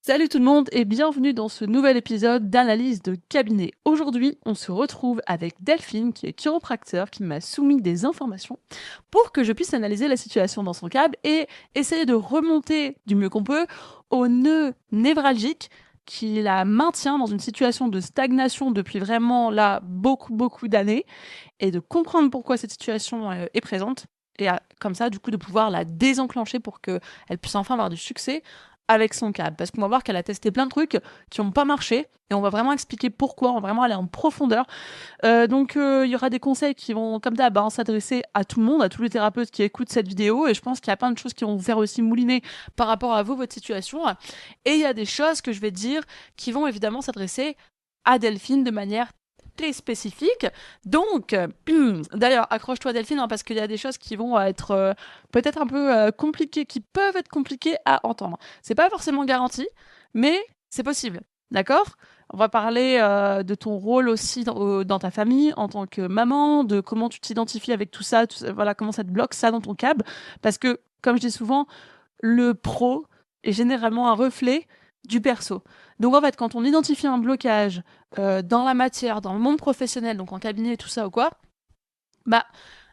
Salut tout le monde et bienvenue dans ce nouvel épisode d'analyse de cabinet. Aujourd'hui, on se retrouve avec Delphine qui est chiropracteur qui m'a soumis des informations pour que je puisse analyser la situation dans son câble et essayer de remonter du mieux qu'on peut au nœud névralgique qui la maintient dans une situation de stagnation depuis vraiment là beaucoup d'années et de comprendre pourquoi cette situation est présente et comme ça du coup de pouvoir la désenclencher pour qu'elle puisse enfin avoir du succès avec son câble, parce qu'on va voir qu'elle a testé plein de trucs qui n'ont pas marché, et on va vraiment expliquer pourquoi, on va vraiment aller en profondeur. Donc, il y aura des conseils qui vont, comme d'hab, s'adresser à tout le monde, à tous les thérapeutes qui écoutent cette vidéo, et je pense qu'il y a plein de choses qui vont vous faire aussi mouliner par rapport à vous, votre situation. Et il y a des choses que je vais dire qui vont évidemment s'adresser à Delphine de manière très spécifique. Donc, d'ailleurs, accroche-toi Delphine, parce qu'il y a des choses qui vont être peut-être un peu compliquées, qui peuvent être compliquées à entendre. C'est pas forcément garanti, mais c'est possible. D'accord? On va parler de ton rôle aussi dans ta famille en tant que maman, de comment tu t'identifies avec tout ça, voilà, comment ça te bloque ça dans ton câble. Parce que, comme je dis souvent, le pro est généralement un reflet du perso. Donc en fait, quand on identifie un blocage dans la matière, dans le monde professionnel, donc en cabinet, tout ça ou quoi, bah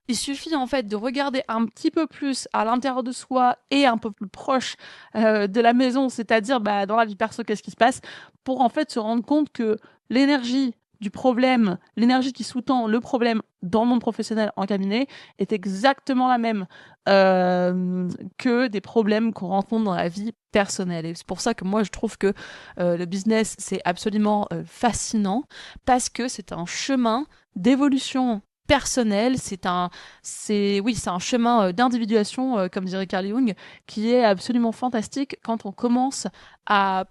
il suffit en fait de regarder un petit peu plus à l'intérieur de soi et un peu plus proche de la maison, c'est-à-dire dans la vie perso, qu'est-ce qui se passe, pour en fait se rendre compte que l'énergie du problème, l'énergie qui sous-tend le problème dans le monde professionnel en cabinet est exactement la même que des problèmes qu'on rencontre dans la vie personnelle. Et c'est pour ça que moi je trouve que le business c'est absolument fascinant parce que c'est un chemin d'évolution personnel, c'est un chemin d'individuation, comme dirait Carl Jung, qui est absolument fantastique quand on commence à,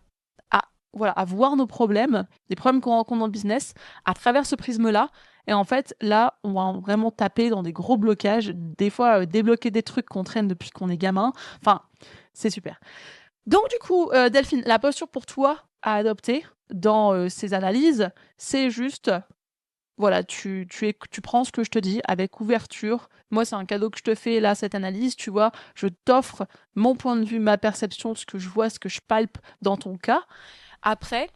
voilà, à voir nos problèmes, les problèmes qu'on rencontre dans le business, à travers ce prisme-là. Et en fait, là, on va vraiment taper dans des gros blocages, des fois débloquer des trucs qu'on traîne depuis qu'on est gamin. Enfin, c'est super. Donc du coup, Delphine, la posture pour toi à adopter dans ces analyses, c'est juste voilà, tu prends ce que je te dis avec ouverture. Moi, c'est un cadeau que je te fais là, cette analyse, tu vois. Je t'offre mon point de vue, ma perception, ce que je vois, ce que je palpe dans ton cas. Après,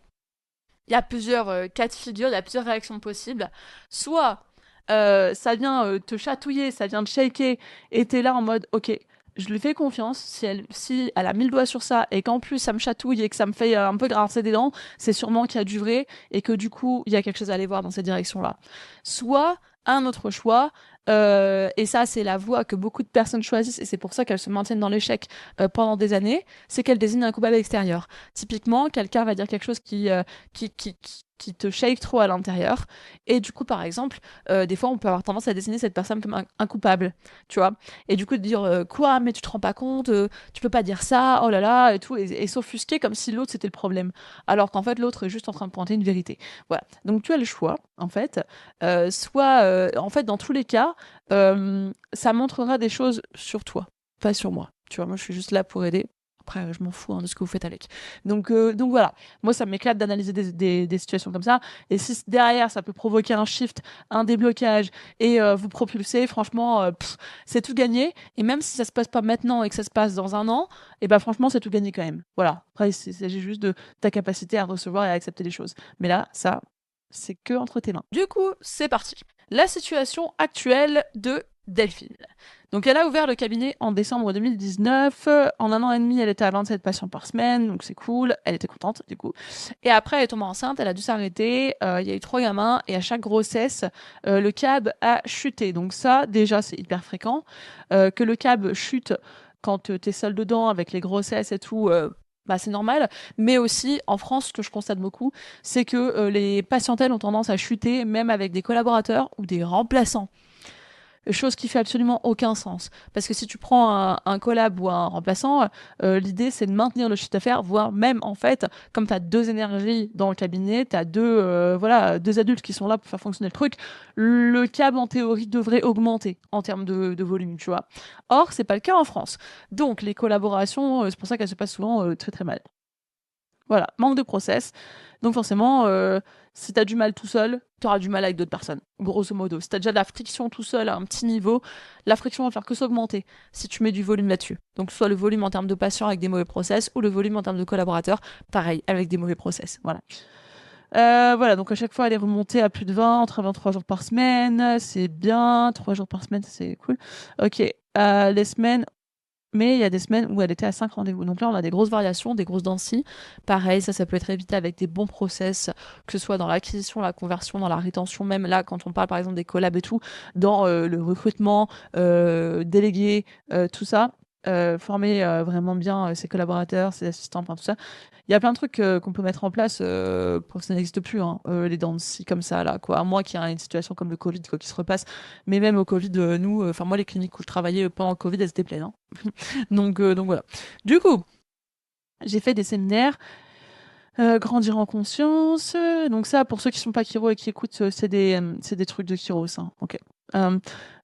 il y a plusieurs cas de figure, il y a plusieurs réactions possibles. Soit ça vient te chatouiller, ça vient te shaker, et t'es là en mode, ok, je lui fais confiance. Si elle a mis le doigt sur ça et qu'en plus ça me chatouille et que ça me fait un peu grincer des dents, c'est sûrement qu'il y a du vrai et que du coup il y a quelque chose à aller voir dans cette direction-là. Soit un autre choix, et ça c'est la voie que beaucoup de personnes choisissent et c'est pour ça qu'elles se maintiennent dans l'échec pendant des années, c'est qu'elles désignent un coupable extérieur. Typiquement, quelqu'un va dire quelque chose qui te shake trop à l'intérieur. Et du coup, par exemple, des fois, on peut avoir tendance à désigner cette personne comme un coupable, tu vois. Et du coup, de dire quoi, mais tu te rends pas compte, tu peux pas dire ça, oh là là, et tout, et s'offusquer comme si l'autre c'était le problème. Alors qu'en fait, l'autre est juste en train de pointer une vérité. Voilà. Donc, tu as le choix, en fait. Soit, en fait, dans tous les cas, ça montrera des choses sur toi, pas sur moi. Tu vois, moi, je suis juste là pour aider. Après, je m'en fous de ce que vous faites avec. Donc voilà, moi ça m'éclate d'analyser des situations comme ça. Et si derrière ça peut provoquer un shift, un déblocage et vous propulser, franchement, c'est tout gagné. Et même si ça se passe pas maintenant et que ça se passe dans un an, et ben franchement c'est tout gagné quand même. Voilà. Après il s'agit juste de ta capacité à recevoir et à accepter les choses. Mais là, ça, c'est que entre tes mains. Du coup, c'est parti. La situation actuelle de Delphine. Donc elle a ouvert le cabinet en décembre 2019. En un an et demi, elle était à 27 patients par semaine, donc c'est cool. Elle était contente du coup. Et après, elle est tombée enceinte, elle a dû s'arrêter. Il y a eu 3 gamins et à chaque grossesse, le CAB a chuté. Donc ça, déjà, c'est hyper fréquent. Que le CAB chute quand t'es seule dedans avec les grossesses et tout. C'est normal, mais aussi en France, ce que je constate beaucoup, c'est que les patientèles ont tendance à chuter, même avec des collaborateurs ou des remplaçants. Chose qui fait absolument aucun sens. Parce que si tu prends un collab ou un remplaçant, l'idée c'est de maintenir le chiffre d'affaires, voire même en fait, comme tu as deux énergies dans le cabinet, tu as deux adultes qui sont là pour faire fonctionner le truc, le câble en théorie devrait augmenter en termes de volume, tu vois. Or, c'est pas le cas en France. Donc les collaborations, c'est pour ça qu'elles se passent souvent très très mal. Voilà, manque de process. Donc forcément, si t'as du mal tout seul, t'auras du mal avec d'autres personnes, grosso modo. Si t'as déjà de la friction tout seul à un petit niveau, la friction va faire que s'augmenter si tu mets du volume là-dessus. Donc soit le volume en termes de patients avec des mauvais process, ou le volume en termes de collaborateurs, pareil, avec des mauvais process. Voilà. Voilà, donc à chaque fois, elle est remontée à plus de 20, on travaille 3 jours par semaine, c'est bien, 3 jours par semaine, c'est cool. Ok, les semaines, mais il y a des semaines où elle était à 5 rendez-vous. Donc là, on a des grosses variations, des grosses dents de scie. Pareil, ça peut être évité avec des bons process, que ce soit dans l'acquisition, la conversion, dans la rétention, même là, quand on parle par exemple des collabs et tout, dans le recrutement, délégué, tout ça. Former vraiment bien ses collaborateurs, ses assistants, enfin tout ça. Il y a plein de trucs qu'on peut mettre en place pour que ça n'existe plus, hein, les dents de scie comme ça, là, quoi. À moins qu'il y ait une situation comme le Covid quoi, qui se repasse. Mais même au Covid, nous, enfin moi, les cliniques où je travaillais pendant le Covid, elles étaient pleines. Hein. Donc voilà. Du coup, j'ai fait des séminaires, grandir en conscience. Donc ça, pour ceux qui sont pas chiro et qui écoutent, c'est des trucs de chiros. Hein. Ok.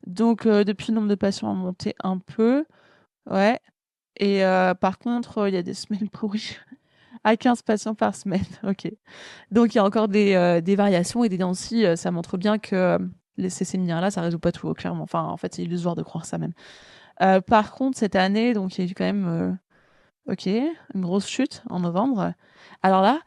Donc depuis, le nombre de patients a monté un peu. Ouais. Et par contre, il y a des semaines pourries à 15 patients par semaine. Ok. Donc il y a encore des variations et des dents de scie, ça montre bien que ces séminaires-là, ça résout pas tout, clairement. Enfin, en fait, c'est illusoire de croire ça même. Par contre, cette année, donc il y a eu quand même ok, une grosse chute en novembre. Alors là,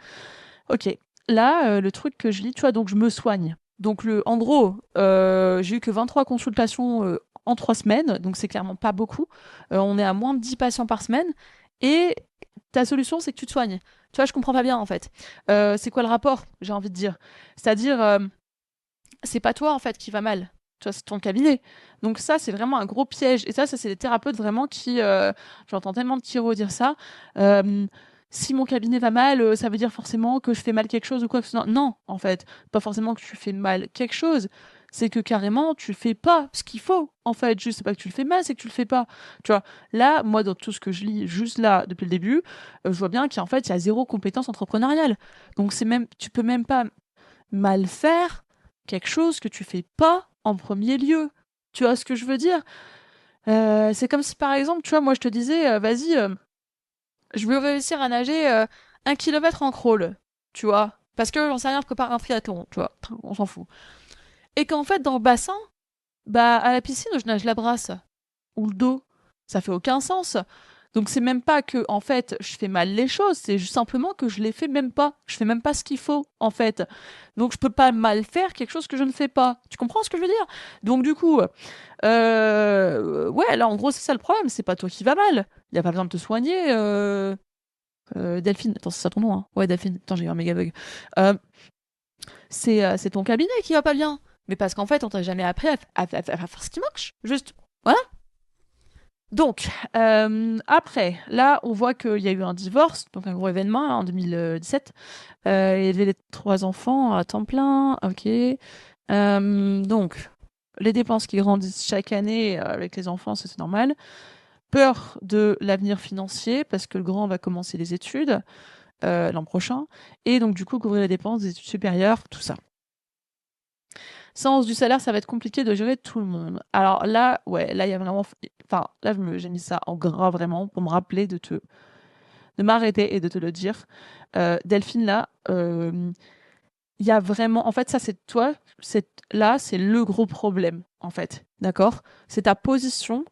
ok, là, le truc que je lis, tu vois, donc je me soigne. Donc en gros, j'ai eu que 23 consultations en 3 semaines, donc c'est clairement pas beaucoup. On est à moins de 10 patients par semaine. Et ta solution, c'est que tu te soignes. Tu vois, je comprends pas bien en fait. C'est quoi le rapport, j'ai envie de dire. C'est-à-dire, c'est pas toi en fait qui va mal. Tu vois, c'est ton cabinet. Donc ça, c'est vraiment un gros piège. Et ça c'est les thérapeutes vraiment qui... J'entends tellement de chiro dire ça. Euh, Si mon cabinet va mal, ça veut dire forcément que je fais mal quelque chose ou quoi que ce soit. Non, en fait, pas forcément que tu fais mal quelque chose. C'est que carrément, tu fais pas ce qu'il faut. En fait, juste, c'est pas que tu le fais mal, c'est que tu le fais pas. Tu vois, là, moi, dans tout ce que je lis, juste là, depuis le début, je vois bien qu'en fait, il y a zéro compétence entrepreneuriale. Donc, tu peux même pas mal faire quelque chose que tu fais pas en premier lieu. Tu vois ce que je veux dire? C'est comme si, par exemple, tu vois, moi, je te disais, vas-y, je veux réussir à nager 1 kilomètre en crawl, tu vois. Parce que j'en sais rien, je prépare un triathlon, tu vois. On s'en fout. Et qu'en fait, dans le bassin, bah, à la piscine, je nage la brasse ou le dos. Ça fait aucun sens. Donc c'est même pas que en fait je fais mal les choses, c'est juste simplement que je les fais même pas. Je fais même pas ce qu'il faut en fait. Donc je peux pas mal faire quelque chose que je ne fais pas. Tu comprends ce que je veux dire? Donc du coup, ouais, là en gros c'est ça le problème. C'est pas toi qui va mal. Il y a pas besoin de te soigner. Delphine, attends c'est ça ton nom hein? Ouais Delphine. Attends j'ai eu un méga bug. Euh, c'est ton cabinet qui va pas bien. Mais parce qu'en fait on t'a jamais appris à faire ce qui marche. Juste. Voilà. Donc, après, là, on voit qu'il y a eu un divorce, donc un gros événement là, en 2017. Il y avait les 3 enfants à temps plein, ok. Donc, les dépenses qui grandissent chaque année avec les enfants, ça, c'est normal. Peur de l'avenir financier, parce que le grand va commencer les études l'an prochain. Et donc, du coup, couvrir les dépenses des études supérieures, tout ça. Sans hausse du salaire, ça va être compliqué de gérer tout le monde. Alors là, ouais, là, il y a vraiment... Enfin, là, j'ai mis ça en gras, vraiment, pour me rappeler de m'arrêter et de te le dire. Delphine, là, il y a vraiment... En fait, ça, c'est toi. Là, c'est le gros problème, en fait. D'accord? C'est ta position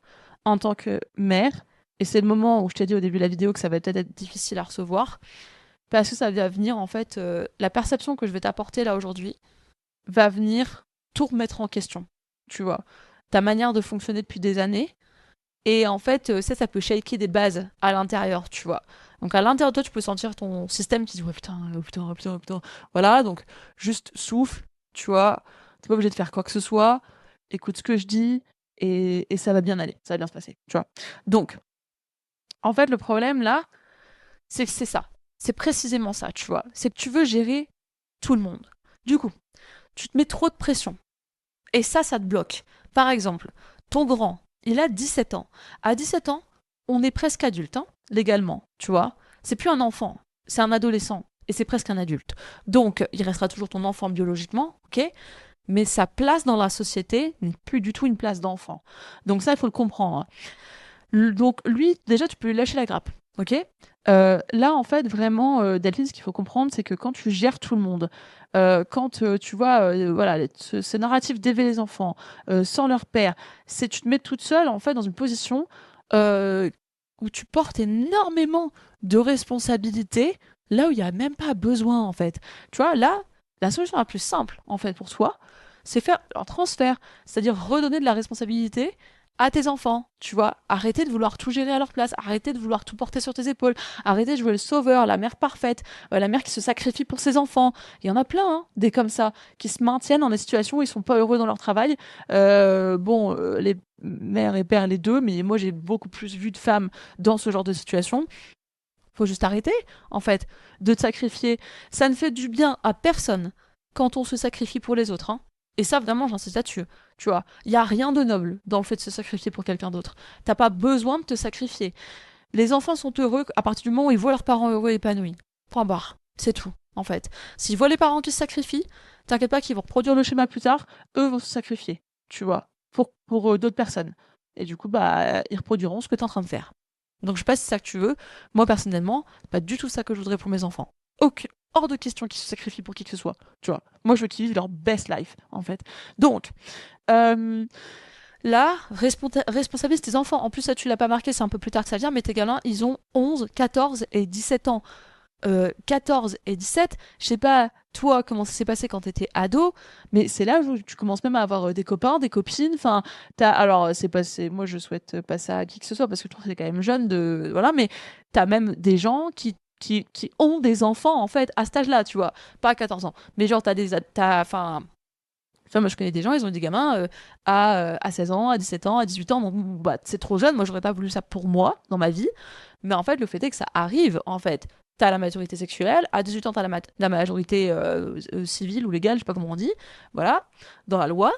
en tant que mère. Et c'est le moment où je t'ai dit au début de la vidéo que ça va peut-être être difficile à recevoir. Parce que ça va venir, en fait... la perception que je vais t'apporter là aujourd'hui va venir tout remettre en question, tu vois. Ta manière de fonctionner depuis des années. Et en fait, ça peut shaker des bases à l'intérieur, tu vois. Donc à l'intérieur de toi, tu peux sentir ton système qui dit ouais putain, oh putain, oh putain, oh putain. Voilà, donc juste souffle, tu vois. T'es pas obligé de faire quoi que ce soit. Écoute ce que je dis et ça va bien aller, ça va bien se passer, tu vois. Donc, en fait, le problème là, c'est que c'est ça. C'est précisément ça, tu vois. C'est que tu veux gérer tout le monde. Du coup, tu te mets trop de pression. Et ça te bloque. Par exemple, ton grand, il a 17 ans. À 17 ans, on est presque adulte, hein, légalement, tu vois. C'est plus un enfant, c'est un adolescent. Et c'est presque un adulte. Donc, il restera toujours ton enfant biologiquement, ok? Mais sa place dans la société n'est plus du tout une place d'enfant. Donc ça, il faut le comprendre. Donc lui, déjà, tu peux lui lâcher la grappe. Ok. Là, en fait, vraiment, Delphine, ce qu'il faut comprendre, c'est que quand tu gères tout le monde, quand tu vois, voilà, ce narratif d'élever les enfants sans leur père, c'est tu te mets toute seule, en fait, dans une position euh, où tu portes énormément de responsabilités, là où il n'y a même pas besoin, en fait. Tu vois, là, la solution la plus simple, en fait, pour toi, c'est faire un transfert, c'est-à-dire redonner de la responsabilité à tes enfants, tu vois. Arrêtez de vouloir tout gérer à leur place, arrêtez de vouloir tout porter sur tes épaules, arrêtez de jouer le sauveur, la mère parfaite, la mère qui se sacrifie pour ses enfants. Il y en a plein, hein, des comme ça, qui se maintiennent dans des situations où ils sont pas heureux dans leur travail. Les mères et pères, les deux, mais moi j'ai beaucoup plus vu de femmes dans ce genre de situation. Faut juste arrêter, en fait, de te sacrifier. Ça ne fait du bien à personne quand on se sacrifie pour les autres, hein. Et ça, vraiment, j'insiste là-dessus. Tu vois, il n'y a rien de noble dans le fait de se sacrifier pour quelqu'un d'autre. T'as pas besoin de te sacrifier. Les enfants sont heureux à partir du moment où ils voient leurs parents heureux et épanouis. Point barre. C'est tout, en fait. S'ils voient les parents qui se sacrifient, t'inquiète pas qu'ils vont reproduire le schéma plus tard. Eux vont se sacrifier, tu vois, pour d'autres personnes. Et du coup, bah, ils reproduiront ce que t'es en train de faire. Donc je sais pas si c'est ça que tu veux. Moi personnellement, c'est pas du tout ça que je voudrais pour mes enfants. Ok, hors de question qu'ils se sacrifient pour qui que ce soit. Tu vois, moi je veux qu'ils vivent leur best life en fait. Donc euh, là, responsabilise tes enfants. En plus, ça tu l'as pas marqué, c'est un peu plus tard que ça vient, mais tes gamins, ils ont 11, 14 et 17 ans. 14 et 17, je sais pas toi comment ça s'est passé quand t'étais ado, mais c'est là où tu commences même à avoir des copains, des copines. Enfin, alors c'est pas, moi je souhaite pas ça à qui que ce soit parce que je trouve que c'est quand même jeune de, voilà, mais t'as même des gens qui ont des enfants en fait à cet âge-là, tu vois, pas à 14 ans, mais genre enfin, moi, je connais des gens, ils ont eu des gamins à 16 ans, à 17 ans, à 18 ans. Donc, bah, c'est trop jeune. Moi, j'aurais pas voulu ça pour moi, dans ma vie. Mais en fait, le fait est que ça arrive, en fait. T'as la maturité sexuelle. À 18 ans, t'as la majorité civile ou légale, je sais pas comment on dit. Voilà, dans la loi.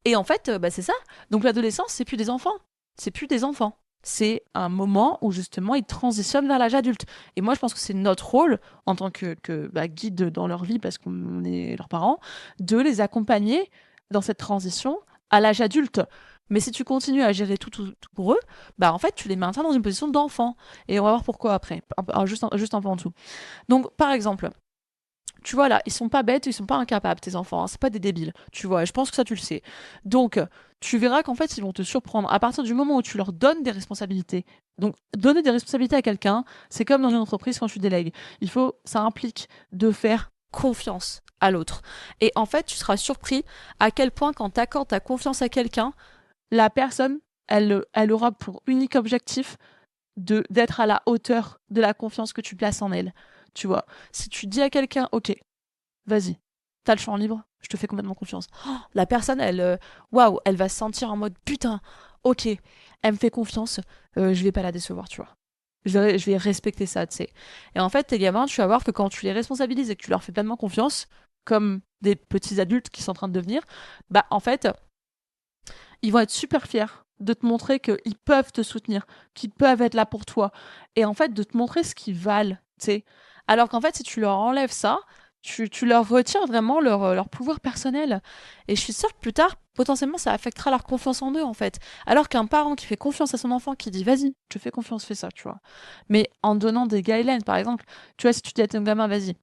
Et en fait, bah, c'est ça. Donc, l'adolescence, c'est plus des enfants. C'est plus des enfants. C'est un moment où justement ils transitionnent vers l'âge adulte. Et moi, je pense que c'est notre rôle en tant que bah, guide dans leur vie, parce qu'on est leurs parents, de les accompagner dans cette transition à l'âge adulte. Mais si tu continues à gérer tout pour eux, bah en fait, tu les maintiens dans une position d'enfant. Et on va voir pourquoi après, juste un peu en dessous. Donc, par exemple, tu vois là, ils sont pas bêtes, ils sont pas incapables, tes enfants, hein, c'est pas des débiles, tu vois, et je pense que ça tu le sais. Donc, tu verras qu'en fait, ils vont te surprendre à partir du moment où tu leur donnes des responsabilités. Donc, donner des responsabilités à quelqu'un, c'est comme dans une entreprise quand tu délègues. Ça implique de faire confiance à l'autre. Et en fait, tu seras surpris à quel point quand tu accordes ta confiance à quelqu'un, la personne, elle aura pour unique objectif d'être à la hauteur de la confiance que tu places en elle. Tu vois, si tu dis à quelqu'un, ok, vas-y, t'as le champ libre, je te fais complètement confiance. Oh, la personne, waouh, elle va se sentir en mode, putain, ok, elle me fait confiance, je vais pas la décevoir, tu vois. Je vais respecter ça, tu sais. Et en fait, tes gamins, tu vas voir que quand tu les responsabilises et que tu leur fais pleinement confiance, comme des petits adultes qui sont en train de devenir, bah en fait, ils vont être super fiers de te montrer qu'ils peuvent te soutenir, qu'ils peuvent être là pour toi. Et en fait, de te montrer ce qu'ils valent, tu sais. Alors qu'en fait, si tu leur enlèves ça, tu leur retires vraiment leur pouvoir personnel. Et je suis sûre que plus tard, potentiellement, ça affectera leur confiance en eux, en fait. Alors qu'un parent qui fait confiance à son enfant, qui dit, vas-y, je te fais confiance, fais ça, tu vois. Mais en donnant des guidelines, par exemple, tu vois, si tu dis à ton gamin, vas-y,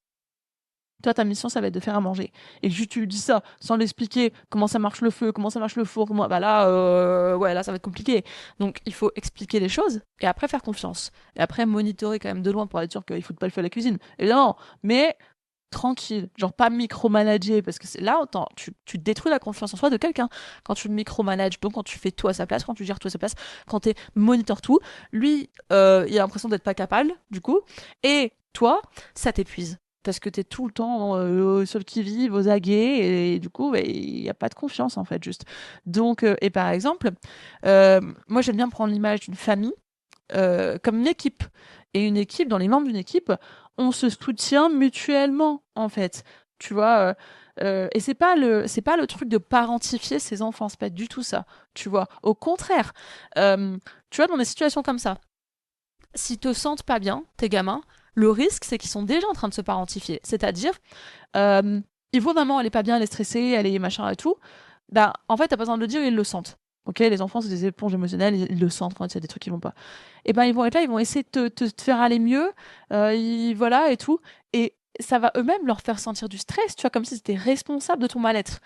toi, ta mission, ça va être de faire à manger. Et que juste tu lui dis ça sans l'expliquer comment ça marche le feu, comment ça marche le four, bah là, ouais, là, ça va être compliqué. Donc, il faut expliquer les choses et après faire confiance. Et après, monitorer quand même de loin pour être sûr qu'il ne fout pas le feu à la cuisine. Évidemment, mais tranquille, genre pas micromanager, parce que c'est là, tu détruis la confiance en soi de quelqu'un. Quand tu micromanages, donc quand tu fais tout à sa place, quand tu gères tout à sa place, quand tu monitor tout, lui, il a l'impression d'être pas capable, du coup, et toi, ça t'épuise parce que tu es tout le temps sur le qui-vive, aux aguets, et du coup, bah, il n'y a pas de confiance, en fait, juste. Donc, et par exemple, moi, j'aime bien prendre l'image d'une famille comme une équipe. Et une équipe, dans les membres d'une équipe, on se soutient mutuellement, en fait. Tu vois, et c'est pas le truc de parentifier ses enfants, c'est pas du tout ça. Tu vois, au contraire, tu vois, dans des situations comme ça, s'ils te sentent pas bien, tes gamins, le risque, c'est qu'ils sont déjà en train de se parentifier. C'est-à-dire, ils voient maman, elle est pas bien, elle est stressée, elle est machin et tout. Bah, en fait, t'as pas besoin de le dire, ils le sentent. Ok, les enfants, c'est des éponges émotionnelles, ils le sentent quand il y a des trucs qui vont pas. Et ben, ils vont être là, ils vont essayer de te faire aller mieux, voilà, et tout. Et ça va eux-mêmes leur faire sentir du stress, tu vois, comme si c'était responsable de ton mal-être.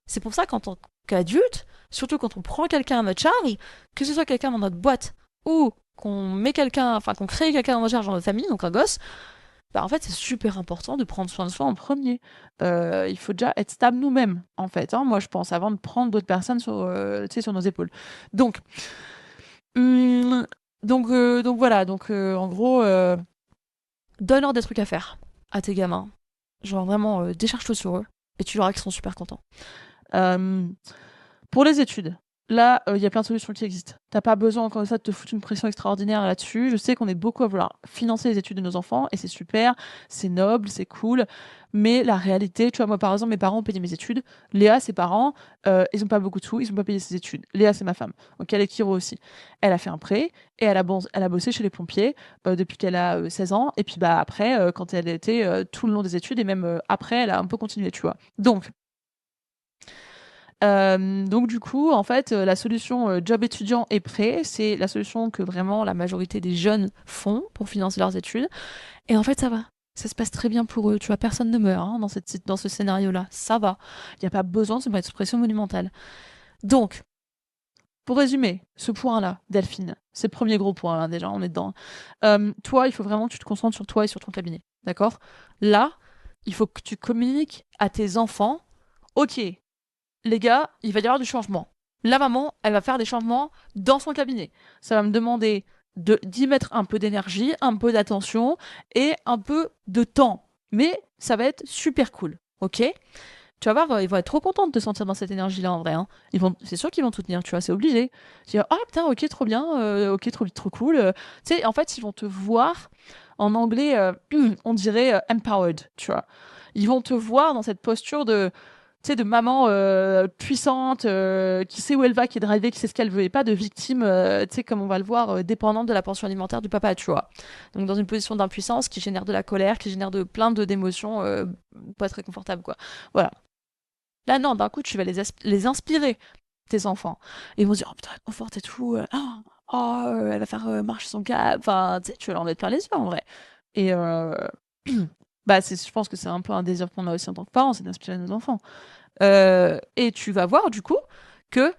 C'est pour ça qu'en tant qu'adulte, surtout quand on prend quelqu'un à notre charge, que ce soit quelqu'un dans notre boîte ou qu'on met quelqu'un, enfin qu'on crée quelqu'un dans notre charge dans notre famille, donc un gosse, bah en fait c'est super important de prendre soin de soi en premier. Il faut déjà être stable nous-mêmes, en fait, hein, moi je pense, avant de prendre d'autres personnes sur, tu sais, sur nos épaules. Donc, hum, donc voilà, donc en gros, donne-leur des trucs à faire à tes gamins. Genre vraiment, décharge-toi sur eux et tu verras qu'ils sont super contents. Euh, pour les études, là, il y a plein de solutions qui existent. T'as pas besoin, encore une fois, de te foutre une pression extraordinaire là-dessus. Je sais qu'on est beaucoup à vouloir financer les études de nos enfants, et c'est super, c'est noble, c'est cool. Mais la réalité, tu vois, moi, par exemple, mes parents ont payé mes études. Léa, ses parents, ils ont pas beaucoup de sous, ils ont pas payé ses études. Léa, c'est ma femme. Donc, elle est Kiro aussi. Elle a fait un prêt, et elle a bossé chez les pompiers depuis qu'elle a 16 ans. Et puis, bah, après, quand elle était tout le long des études, et même après, elle a un peu continué, tu vois. Donc du coup, en fait, la solution job étudiant et prêt, c'est la solution que vraiment la majorité des jeunes font pour financer leurs études. Et en fait, ça va. Ça se passe très bien pour eux. Tu vois, personne ne meurt hein, dans ce scénario-là. Ça va. Il n'y a pas besoin de se mettre sous pression monumentale. Donc, pour résumer, ce point-là, Delphine, c'est le premier gros point, là, déjà, on est dedans. Toi, il faut vraiment que tu te concentres sur toi et sur ton cabinet. D'accord? Là, il faut que tu communiques à tes enfants. Ok, les gars, il va y avoir du changement. La maman, elle va faire des changements dans son cabinet. Ça va me demander d'y mettre un peu d'énergie, un peu d'attention et un peu de temps. Mais ça va être super cool, ok? Tu vas voir, ils vont être trop contents de te sentir dans cette énergie-là en vrai. Hein. C'est sûr qu'ils vont te soutenir, tu vois, c'est obligé. Tu vas dire, ah putain, ok, trop bien, ok, trop cool. Tu sais, en fait, ils vont te voir, en anglais, on dirait empowered, tu vois. Ils vont te voir dans cette posture de, tu sais, de maman puissante, qui sait où elle va, qui est drivée, qui sait ce qu'elle veut, et pas de victime, tu sais, comme on va le voir, dépendante de la pension alimentaire du papa, tu vois. Donc dans une position d'impuissance qui génère de la colère, qui génère de plein d'émotions pas très confortables, quoi. Voilà. Là, non, d'un coup, tu vas les inspirer, tes enfants. Ils vont se dire, oh putain, elle est trop forte et tout. Elle va faire marcher son câble. Enfin, tu sais, tu vas leur mettre plein les yeux, en vrai. Et bah, je pense que c'est un peu un désir qu'on a aussi en tant que parents, c'est d'inspirer nos enfants. Et tu vas voir, du coup, que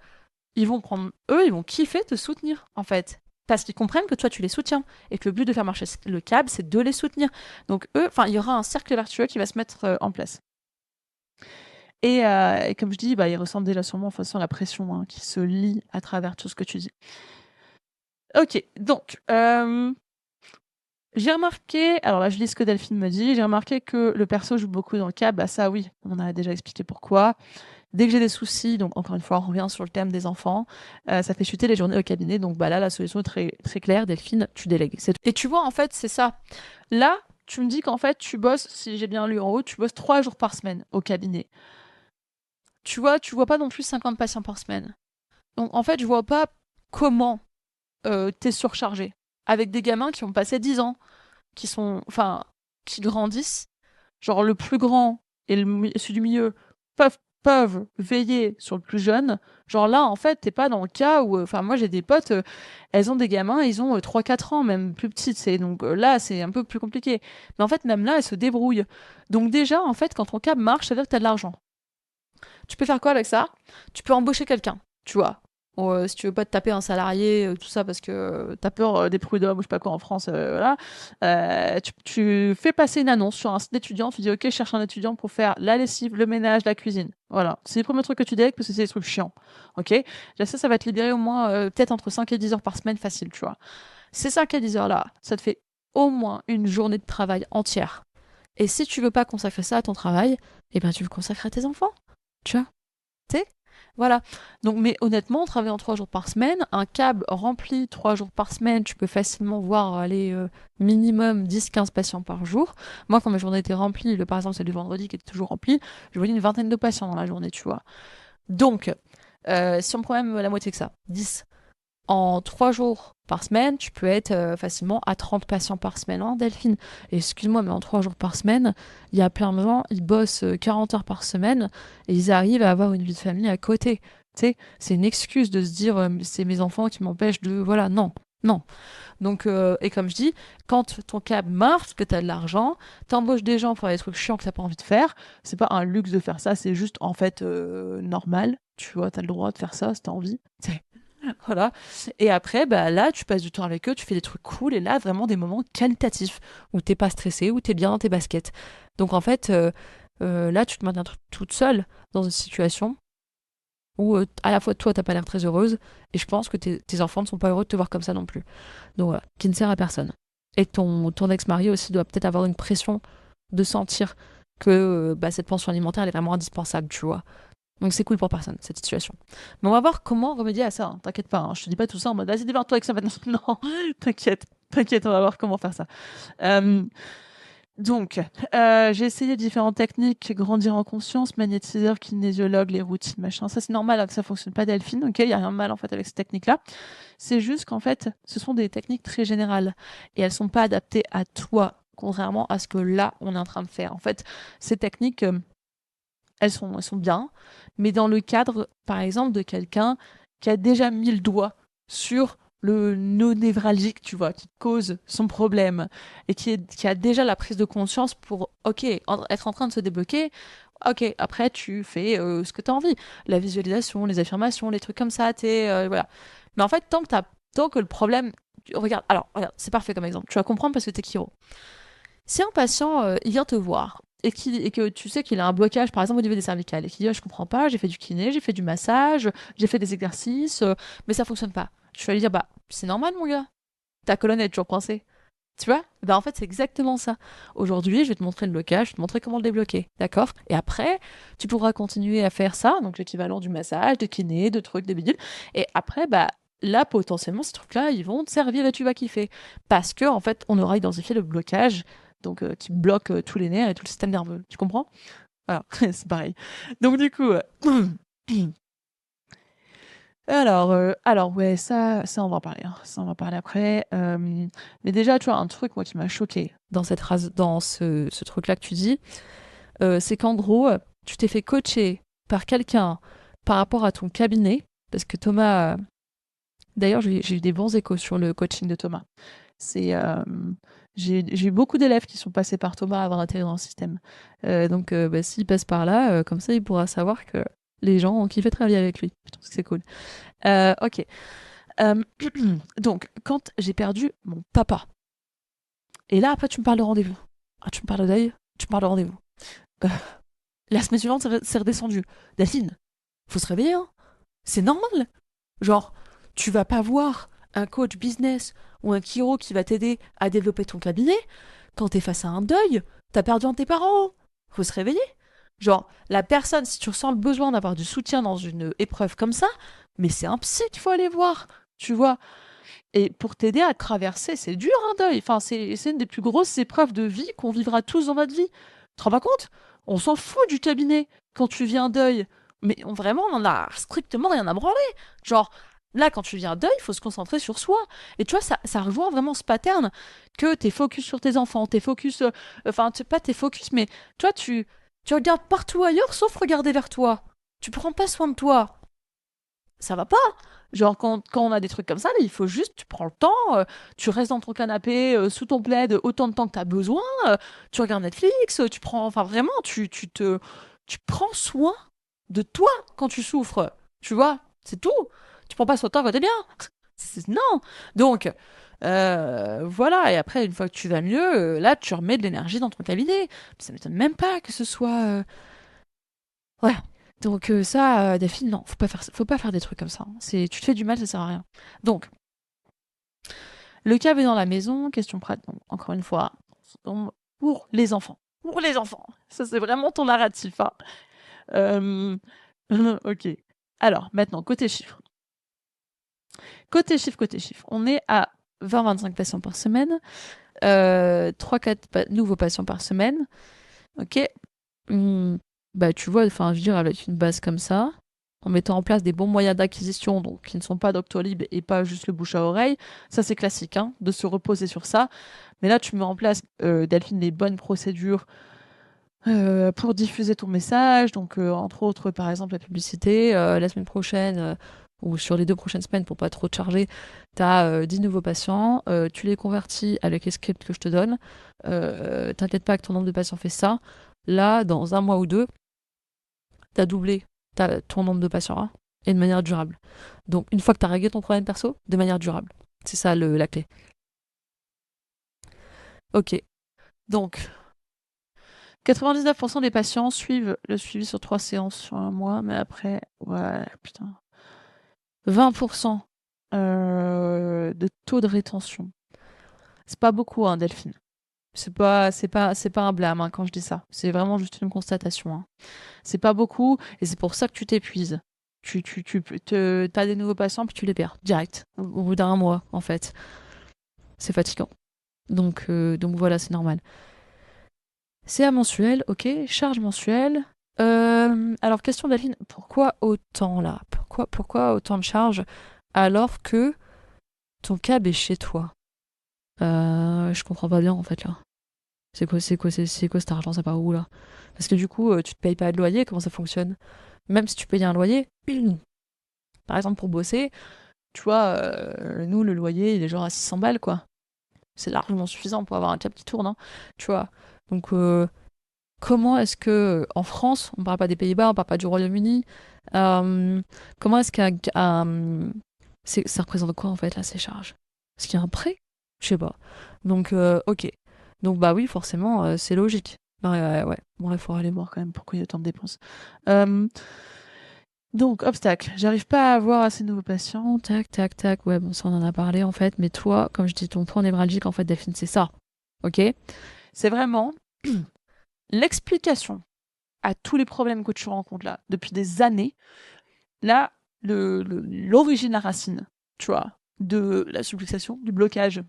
ils vont kiffer te soutenir, en fait. Parce qu'ils comprennent que toi, tu les soutiens. Et que le but de faire marcher le câble, c'est de les soutenir. Donc, eux, enfin, il y aura un cercle vertueux qui va se mettre en place. Et comme je dis, bah, ils ressentent déjà sûrement de toute façon la pression hein, qui se lie à travers tout ce que tu dis. Ok, donc, j'ai remarqué, alors là je lis ce que Delphine me dit, j'ai remarqué que le perso joue beaucoup dans le câble, bah ça oui, on a déjà expliqué pourquoi. Dès que j'ai des soucis, donc encore une fois, on revient sur le thème des enfants, ça fait chuter les journées au cabinet, donc bah là la solution est très, très claire, Delphine, tu délègues. Et tu vois, en fait, c'est ça. Là, tu me dis qu'en fait, tu bosses, si j'ai bien lu en haut, tu bosses 3 jours par semaine au cabinet. Tu vois pas non plus 50 patients par semaine. Donc en fait, je vois pas comment t'es surchargé. Avec des gamins qui ont passé 10 ans, qui sont, enfin, qui grandissent. Genre le plus grand et celui du milieu peuvent veiller sur le plus jeune. Genre là, en fait, t'es pas dans le cas où, enfin, moi j'ai des potes, elles ont des gamins, ils ont 3-4 ans, même plus petites. Donc là, c'est un peu plus compliqué. Mais en fait, même là, elles se débrouillent. Donc déjà, en fait, quand ton câble marche, ça veut dire que t'as de l'argent. Tu peux faire quoi avec ça? Tu peux embaucher quelqu'un, tu vois. Si tu veux pas te taper un salarié, tout ça, parce que t'as peur des prud'hommes ou je sais pas quoi en France, voilà. Tu fais passer une annonce sur un site d'étudiant, tu dis ok, je cherche un étudiant pour faire la lessive, le ménage, la cuisine. Voilà. C'est les premiers trucs que tu délègues parce que c'est des trucs chiants. Ok? Déjà, ça va te libérer au moins peut-être entre 5 et 10 heures par semaine facile, tu vois. Ces 5 à 10 heures là, ça te fait au moins une journée de travail entière. Et si tu veux pas consacrer ça à ton travail, eh ben tu veux consacrer à tes enfants. Tu vois? Tu sais. Voilà. Donc, mais honnêtement, travailler en 3 jours par semaine, un câble rempli 3 jours par semaine, tu peux facilement voir aller minimum 10-15 patients par jour. Moi, quand ma journée était remplie, par exemple, c'est le vendredi qui était toujours rempli, je voyais une vingtaine de patients dans la journée, tu vois. Donc, si on prend même la moitié que ça, 10. En 3 jours par semaine, tu peux être facilement à 30 patients par semaine. Hein, Delphine, excuse-moi, mais en 3 jours par semaine, il y a plein de gens, ils bossent 40 heures par semaine et ils arrivent à avoir une vie de famille à côté. Tu sais, c'est une excuse de se dire c'est mes enfants qui m'empêchent de. Voilà, non, non. Donc, et comme je dis, quand ton câble marche, que tu as de l'argent, t'embauches des gens pour faire des trucs chiants que t'as pas envie de faire. C'est pas un luxe de faire ça, c'est juste en fait normal. Tu vois, t'as le droit de faire ça si t'as envie. Voilà. Et après, bah là, tu passes du temps avec eux, tu fais des trucs cool, et là, vraiment des moments qualitatifs où t'es pas stressé, où t'es bien dans tes baskets. Donc en fait, là, tu te maintiens toute seule dans une situation où à la fois toi, t'as pas l'air très heureuse, et je pense que tes enfants ne sont pas heureux de te voir comme ça non plus. Donc voilà, qui ne sert à personne. Et ton ex-mari aussi doit peut-être avoir une pression de sentir que bah, cette pension alimentaire, elle est vraiment indispensable, tu vois. Donc c'est cool pour personne, cette situation. Mais on va voir comment remédier à ça, hein. T'inquiète pas, hein. Je te dis pas tout ça en mode vas-y, démarre-toi avec ça maintenant. Non, t'inquiète, t'inquiète, on va voir comment faire ça. Euh, donc, j'ai essayé différentes techniques, grandir en conscience, magnétiseur, kinésiologue, les routines, machin. Ça, c'est normal hein, que ça fonctionne pas, Delphine. Ok, il y a rien de mal en fait avec ces techniques-là. C'est juste qu'en fait, ce sont des techniques très générales et elles sont pas adaptées à toi, contrairement à ce que là, on est en train de faire. En fait, ces techniques, elles sont bien, mais dans le cadre, par exemple, de quelqu'un qui a déjà mis le doigt sur le nœud névralgique, tu vois, qui cause son problème, et qui a déjà la prise de conscience pour, ok, être en train de se débloquer, ok, après tu fais ce que tu as envie. La visualisation, les affirmations, les trucs comme ça, voilà. Mais en fait, tant que le problème... Regarde, alors, regarde, c'est parfait comme exemple. Tu vas comprendre parce que t'es Kiro. Si un patient il vient te voir et que tu sais qu'il a un blocage, par exemple au niveau des cervicales, et qu'il dit je comprends pas, j'ai fait du kiné, j'ai fait du massage, j'ai fait des exercices, mais ça fonctionne pas. Je vais lui dire bah c'est normal mon gars, ta colonne est toujours coincée. Tu vois? Bah en fait c'est exactement ça. Aujourd'hui je vais te montrer le blocage, je vais te montrer comment le débloquer, d'accord? Et après tu pourras continuer à faire ça, donc l'équivalent du massage, de kiné, de trucs, de bidules. Et après bah là potentiellement ces trucs-là ils vont te servir et tu vas kiffer parce que en fait on aura identifié le blocage donc qui bloque tous les nerfs et tout le système nerveux. Tu comprends? Alors, c'est pareil. Donc du coup, alors ouais, ça on va en parler. Hein. Ça on va en parler après. Mais déjà, tu vois, un truc moi qui m'a choqué dans dans ce truc-là que tu dis, c'est qu'en gros, tu t'es fait coacher par quelqu'un par rapport à ton cabinet, parce que Thomas, d'ailleurs, j'ai eu des bons échos sur le coaching de Thomas. C'est j'ai eu beaucoup d'élèves qui sont passés par Thomas avant d'intégrer dans le système. Donc, bah, s'il passe par là, comme ça, il pourra savoir que les gens ont kiffé travailler avec lui. Je trouve que c'est cool. Ok. Euh, donc, quand j'ai perdu mon papa, et là, après, tu me parles de rendez-vous. Ah, tu me parles de deuil, tu me parles de rendez-vous. Euh, la semaine suivante, c'est redescendu. Delphine, faut se réveiller, hein. C'est normal. Genre, tu vas pas voir un coach business ou un chiro qui va t'aider à développer ton cabinet quand t'es face à un deuil. T'as perdu un de tes parents. Faut se réveiller. Genre, la personne, si tu ressens le besoin d'avoir du soutien dans une épreuve comme ça, mais c'est un psy qu'il faut aller voir. Tu vois? Et pour t'aider à traverser, c'est dur un deuil. Enfin, c'est une des plus grosses épreuves de vie qu'on vivra tous dans notre vie. Tu te rends pas compte? On s'en fout du cabinet quand tu vis un deuil. Mais vraiment, on en a strictement rien à branler. Genre, là, quand tu vis un deuil, il faut se concentrer sur soi. Et tu vois, ça rejoint vraiment ce pattern que t'es focus sur tes enfants, t'es focus... enfin, pas t'es focus, mais toi, tu regardes partout ailleurs sauf regarder vers toi. Tu prends pas soin de toi. Ça va pas. Genre, quand on a des trucs comme ça, là, il faut juste, tu prends le temps, tu restes dans ton canapé, sous ton plaid, autant de temps que tu as besoin, tu regardes Netflix, tu prends, enfin vraiment, tu prends soin de toi quand tu souffres. Tu vois, c'est tout. Tu prends pas soin de toi quand t'es bien. Non. Donc, voilà. Et après, une fois que tu vas mieux, là, tu remets de l'énergie dans ton cabinet. Ça m'étonne même pas que ce soit. Ouais. Donc ça, Delphine, non, faut pas faire des trucs comme ça. Hein. Tu te fais du mal, ça sert à rien. Donc, le câble est dans la maison, question pratique. Donc, encore une fois, pour les enfants. Pour les enfants. Ça, c'est vraiment ton narratif. Hein. Euh, ok. Alors, maintenant, côté chiffres. Côté chiffres. On est à 20-25 patients par semaine. 3-4 nouveaux patients par semaine. Ok. Bah, tu vois, enfin, je veux dire, avec une base comme ça, en mettant en place des bons moyens d'acquisition, donc qui ne sont pas Doctolib et pas juste le bouche à oreille, ça c'est classique, hein, de se reposer sur ça. Mais là, tu mets en place, Delphine, les bonnes procédures pour diffuser ton message. Donc, entre autres, par exemple, la publicité. La semaine prochaine, ou sur les 2 prochaines semaines, pour pas trop te charger, tu as 10 nouveaux patients. Tu les convertis avec les scripts que je te donne. T'inquiète pas que ton nombre de patients fait ça. Là, dans 1 mois ou 2, tu as doublé ton nombre de patients, hein, et de manière durable. Donc, une fois que tu as réglé ton problème perso, de manière durable. C'est ça la clé. Ok. Donc, 99% des patients suivent le suivi sur 3 séances sur 1 mois, mais après, ouais, putain. 20% de taux de rétention. C'est pas beaucoup, hein, Delphine. C'est pas un blâme, hein, quand je dis ça. C'est vraiment juste une constatation, hein. C'est pas beaucoup, et c'est pour ça que tu t'épuises. T'as des nouveaux patients, puis tu les perds direct, au bout d'1 mois, en fait. C'est fatigant. Donc voilà, c'est normal. CA mensuel, ok. Charge mensuelle. Alors, question d'Aline, pourquoi autant là? Pourquoi autant de charges alors que ton cab est chez toi? Je comprends pas bien en fait là. C'est quoi cet argent? Ça part où là? Parce que du coup, tu te payes pas de loyer, comment ça fonctionne? Même si tu payes un loyer, par exemple pour bosser, tu vois, nous le loyer il est genre à 600 balles quoi. C'est largement suffisant pour avoir un cab qui tourne, hein, tu vois. Donc, comment est-ce que, en France, on parle pas des Pays-Bas, on parle pas du Royaume-Uni, comment est-ce ça représente quoi en fait là ces charges? Est-ce qu'il y a un prêt? Je sais pas. Donc ok. Donc bah oui, forcément, c'est logique. Ouais. Bon, il faudra aller voir quand même pourquoi il y a autant de dépenses. Donc, obstacle. J'arrive pas à avoir assez de nouveaux patients. Tac, tac, tac. Ouais, bon, ça on en a parlé en fait. Mais toi, comme je dis, ton point névralgique en fait, Delphine, c'est ça. Ok? C'est vraiment l'explication à tous les problèmes que tu rencontres là depuis des années. Là, l'origine, la racine, tu vois, de la subluxation, du blocage,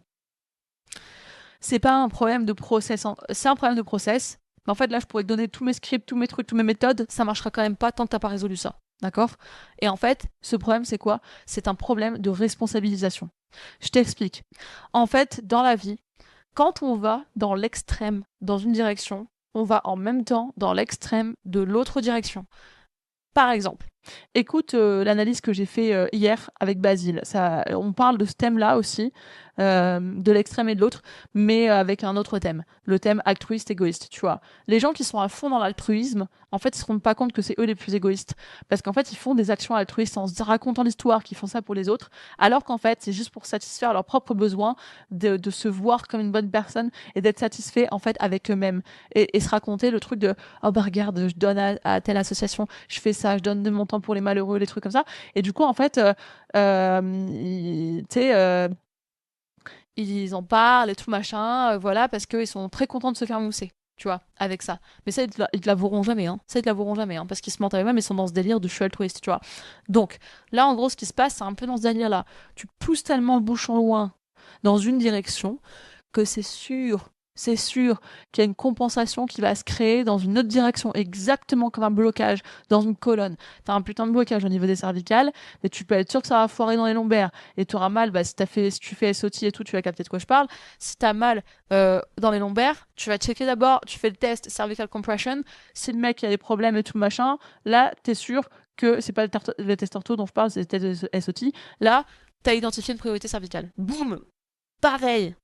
c'est pas un problème de process, c'est un problème de process. Mais en fait, là, je pourrais te donner tous mes scripts, tous mes trucs, toutes mes méthodes, ça marchera quand même pas tant que t'as pas résolu ça. D'accord? Et en fait, ce problème, c'est quoi? C'est un problème de responsabilisation. Je t'explique. En fait, dans la vie, quand on va dans l'extrême, dans une direction, on va en même temps dans l'extrême de l'autre direction. Par exemple, écoute l'analyse que j'ai fait hier avec Basile. On parle de ce thème-là aussi, de l'extrême et de l'autre, mais avec un autre thème, le thème altruiste, égoïste, tu vois. Les gens qui sont à fond dans l'altruisme, en fait, ils se rendent pas compte que c'est eux les plus égoïstes, parce qu'en fait, ils font des actions altruistes en se racontant l'histoire qu'ils font ça pour les autres, alors qu'en fait, c'est juste pour satisfaire leurs propres besoins, de se voir comme une bonne personne et d'être satisfait en fait avec eux-mêmes et se raconter le truc de oh bah regarde, je donne à telle association, je fais ça, je donne de mon temps pour les malheureux, les trucs comme ça. Et du coup, en fait, tu sais, ils en parlent et tout machin, voilà, parce qu'ils sont très contents de se faire mousser, tu vois, avec ça. Mais ça, ils te l'avoueront jamais, hein. Ça, ils te l'avoueront jamais, hein, parce qu'ils se mentent à eux-mêmes, ils sont dans ce délire de je suis altruiste, tu vois. Donc, là, en gros, ce qui se passe, c'est un peu dans ce délire-là. Tu pousses tellement le bouchon loin dans une direction que c'est sûr qu'il y a une compensation qui va se créer dans une autre direction, exactement comme un blocage dans une colonne. Tu as un putain de blocage au niveau des cervicales, mais tu peux être sûr que ça va foirer dans les lombaires. Et tu auras mal, bah, si tu fais SOT et tout, tu vas capter de quoi je parle. Si tu as mal dans les lombaires, tu vas checker d'abord, tu fais le test cervical compression. Si le mec a des problèmes et tout machin, là, tu es sûr que c'est pas le test ortho dont je parle, c'est le test SOT. Là, tu as identifié une priorité cervicale. Boum! Pareil,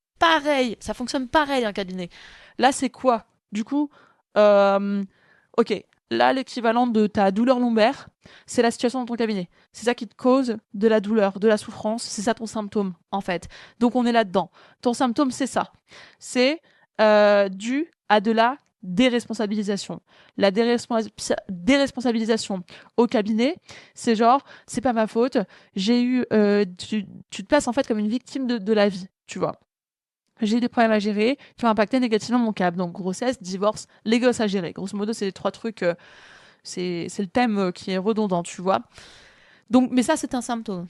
ça fonctionne pareil un cabinet. Là, c'est quoi? Du coup, ok, là, l'équivalent de ta douleur lombaire, c'est la situation dans ton cabinet. C'est ça qui te cause de la douleur, de la souffrance, c'est ça ton symptôme, en fait. Donc, on est là-dedans. Ton symptôme, c'est ça. C'est dû à de la déresponsabilisation. La déresponsabilisation au cabinet, c'est genre, c'est pas ma faute, j'ai eu. Tu te places en fait comme une victime de la vie, tu vois. J'ai eu des problèmes à gérer qui ont impacté négativement mon câble. Donc, grossesse, divorce, les gosses à gérer. Grosso modo, c'est les 3 trucs. C'est le thème qui est redondant, tu vois. Donc, mais ça, c'est un symptôme,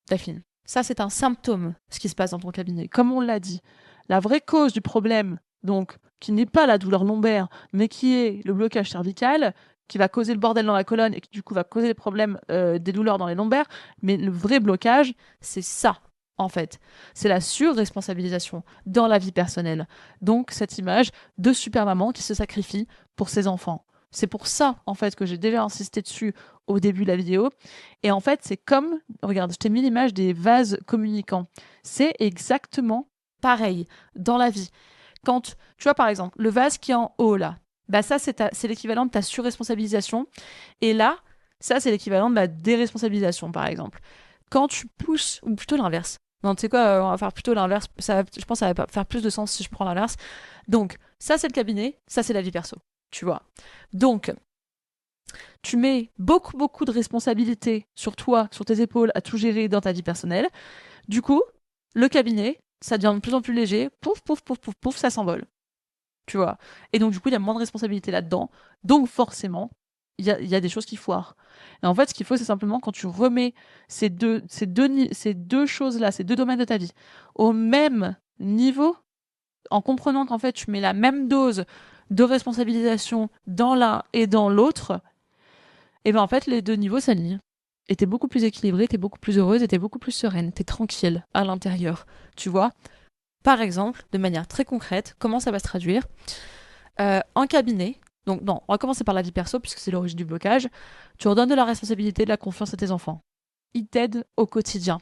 Daphine. Ça, c'est un symptôme, ce qui se passe dans ton cabinet. Comme on l'a dit, la vraie cause du problème, donc, qui n'est pas la douleur lombaire, mais qui est le blocage cervical, qui va causer le bordel dans la colonne et qui, du coup, va causer les problèmes des douleurs dans les lombaires. Mais le vrai blocage, c'est ça. en fait. C'est la surresponsabilisation dans la vie personnelle. Donc, cette image de super maman qui se sacrifie pour ses enfants. C'est pour ça, en fait, que j'ai déjà insisté dessus au début de la vidéo. Et en fait, c'est comme, regarde, je t'ai mis l'image des vases communicants. C'est exactement pareil dans la vie. Quand, tu vois, par exemple, le vase qui est en haut, là, bah ça, c'est l'équivalent de ta surresponsabilisation. Et là, ça, c'est l'équivalent de la déresponsabilisation, par exemple. Quand tu pousses, ou plutôt l'inverse. Non, tu sais quoi, on va faire plutôt l'inverse. Je pense que ça va faire plus de sens si je prends l'inverse. Donc, ça, c'est le cabinet, ça, c'est la vie perso. Tu vois. Donc, tu mets beaucoup, beaucoup de responsabilités sur toi, sur tes épaules, à tout gérer dans ta vie personnelle. Du coup, le cabinet, ça devient de plus en plus léger. Pouf, pouf, pouf, pouf, pouf, ça s'envole. Tu vois. Et donc, du coup, il y a moins de responsabilité là-dedans. Donc, forcément, il y a des choses qui foirent. Et en fait, ce qu'il faut, c'est simplement quand tu remets ces deux choses-là, ces deux domaines de ta vie, au même niveau, en comprenant qu'en fait, tu mets la même dose de responsabilisation dans l'un et dans l'autre, et bien en fait, les deux niveaux s'alignent. Et t'es beaucoup plus équilibrée, t'es beaucoup plus heureuse et t'es beaucoup plus sereine, t'es tranquille à l'intérieur, tu vois. Par exemple, de manière très concrète, comment ça va se traduire en cabinet. Donc non, on va commencer par la vie perso puisque c'est l'origine du blocage. Tu redonnes de la responsabilité, de la confiance à tes enfants. Ils t'aident au quotidien.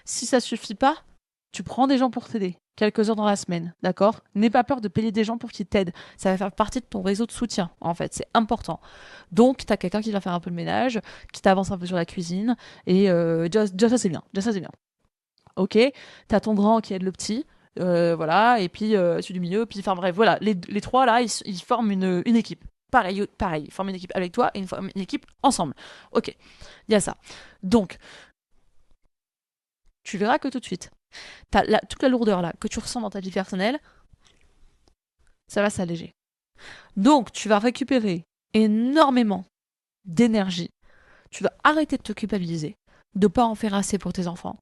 Si ça suffit pas, tu prends des gens pour t'aider, quelques heures dans la semaine, d'accord? N'aie pas peur de payer des gens pour qu'ils t'aident. Ça va faire partie de ton réseau de soutien, en fait, c'est important. Donc, tu as quelqu'un qui va faire un peu le ménage, qui t'avance un peu sur la cuisine, et déjà ça c'est bien, déjà ça c'est bien. Ok, t'as ton grand qui aide le petit, voilà, et puis celui du milieu, puis enfin bref, voilà, les trois là, ils forment une équipe. Pareil, pareil, ils forment une équipe avec toi et ils forment une équipe ensemble. Ok, il y a ça. Donc, tu verras que tout de suite, toute la lourdeur là que tu ressens dans ta vie personnelle, ça va s'alléger. Donc, tu vas récupérer énormément d'énergie. Tu vas arrêter de te culpabiliser, de pas en faire assez pour tes enfants.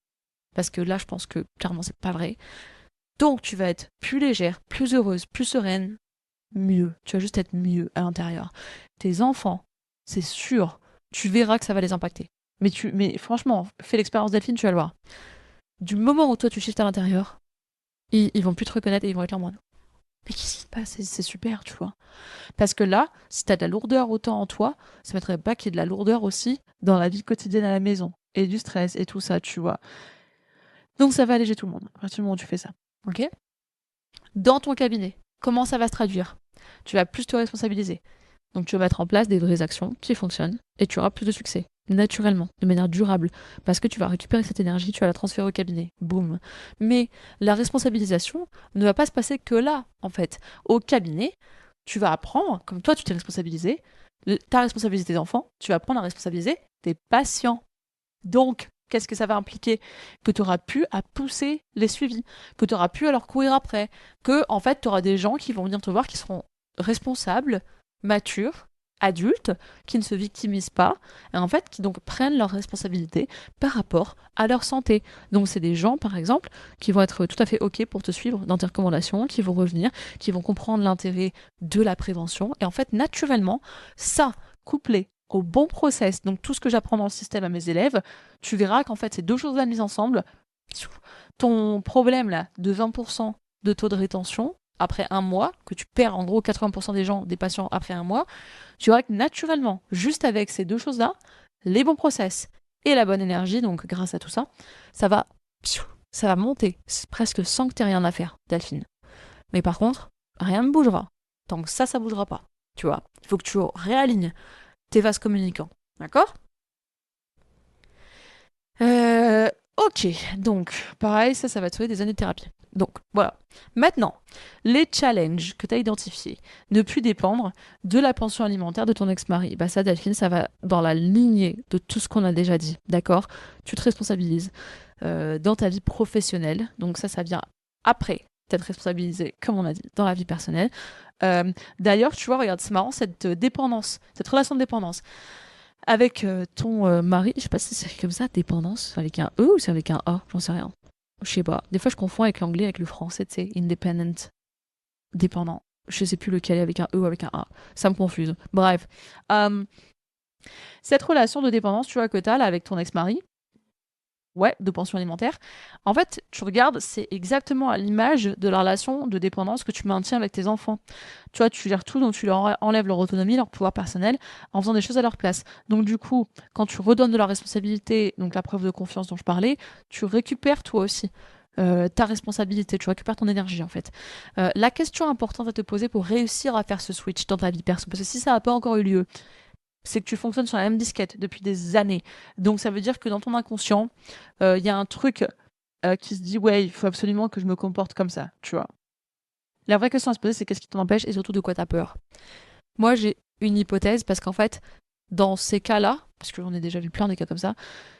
Parce que là, je pense que clairement, c'est pas vrai. Donc, tu vas être plus légère, plus heureuse, plus sereine, mieux. Tu vas juste être mieux à l'intérieur. Tes enfants, c'est sûr, tu verras que ça va les impacter. Mais franchement, fais l'expérience Delphine, tu vas le voir. Du moment où toi, tu shiftes à l'intérieur, ils vont plus te reconnaître et ils vont être en mode mais qu'est-ce qui se passe? C'est super, tu vois. Parce que là, si t'as de la lourdeur autant en toi, ça ne mettrait pas qu'il y ait de la lourdeur aussi dans la vie quotidienne à la maison. Et du stress et tout ça, tu vois. Donc ça va alléger tout le monde, à partir du moment où tu fais ça. Ok? Dans ton cabinet, comment ça va se traduire? Tu vas plus te responsabiliser. Donc tu vas mettre en place des vraies actions qui fonctionnent et tu auras plus de succès, naturellement, de manière durable, parce que tu vas récupérer cette énergie, tu vas la transférer au cabinet. Boum. Mais la responsabilisation ne va pas se passer que là, en fait. Au cabinet, tu vas apprendre, comme toi tu t'es responsabilisé, ta responsabilité tes enfants, tu vas apprendre à responsabiliser tes patients. Donc, qu'est-ce que ça va impliquer? Que tu auras pu à pousser les suivis, que tu auras pu à leur courir après, que en fait tu auras des gens qui vont venir te voir qui seront responsables, matures, adultes, qui ne se victimisent pas, et en fait qui donc prennent leurs responsabilités par rapport à leur santé. Donc c'est des gens par exemple qui vont être tout à fait ok pour te suivre dans tes recommandations, qui vont revenir, qui vont comprendre l'intérêt de la prévention, et en fait naturellement ça couplé au bon process, donc tout ce que j'apprends dans le système à mes élèves, tu verras qu'en fait ces deux choses-là mises ensemble, ton problème là de 20% de taux de rétention après un mois, que tu perds en gros 80% des gens, des patients après un mois, tu verras que naturellement, juste avec ces deux choses-là, les bons process et la bonne énergie, donc grâce à tout ça, ça va monter, presque sans que tu aies rien à faire, Delphine. Mais par contre, rien ne bougera. Tant que ça bougera pas. Tu vois, il faut que tu réalignes tes vases communicants. D'accord? Ok, donc pareil, ça va te sauver des années de thérapie. Donc voilà. Maintenant, les challenges que tu as identifiés, ne plus dépendre de la pension alimentaire de ton ex-mari. Bah ça, Delphine, ça va dans la lignée de tout ce qu'on a déjà dit. D'accord? Tu te responsabilises dans ta vie professionnelle. Donc ça vient après t'être responsabilisé, comme on a dit, dans la vie personnelle. D'ailleurs, tu vois, regarde, c'est marrant, cette dépendance, cette relation de dépendance avec ton mari, je sais pas si c'est comme ça, dépendance, avec un E ou c'est avec un A, j'en sais rien. Je sais pas. Des fois, je confonds avec l'anglais, avec le français, tu sais, independent, dépendant. Je sais plus lequel est avec un E ou avec un A. Ça me confuse. Bref. Cette relation de dépendance, tu vois, que t'as là avec ton ex-mari, Ouais, de pension alimentaire. En fait, tu regardes, c'est exactement à l'image de la relation de dépendance que tu maintiens avec tes enfants. Tu vois, tu gères tout, donc tu leur enlèves leur autonomie, leur pouvoir personnel, en faisant des choses à leur place. Donc du coup, quand tu redonnes de la responsabilité, donc la preuve de confiance dont je parlais, tu récupères toi aussi ta responsabilité, tu récupères ton énergie en fait. La question importante à te poser pour réussir à faire ce switch dans ta vie perso, parce que si ça n'a pas encore eu lieu, c'est que tu fonctionnes sur la même disquette depuis des années. Donc ça veut dire que dans ton inconscient, il y a un truc qui se dit ouais, il faut absolument que je me comporte comme ça, tu vois. La vraie question à se poser, c'est qu'est-ce qui t'en empêche et surtout de quoi t'as peur. Moi, j'ai une hypothèse parce qu'en fait, dans ces cas-là, parce que j'en ai déjà vu plein des cas comme ça,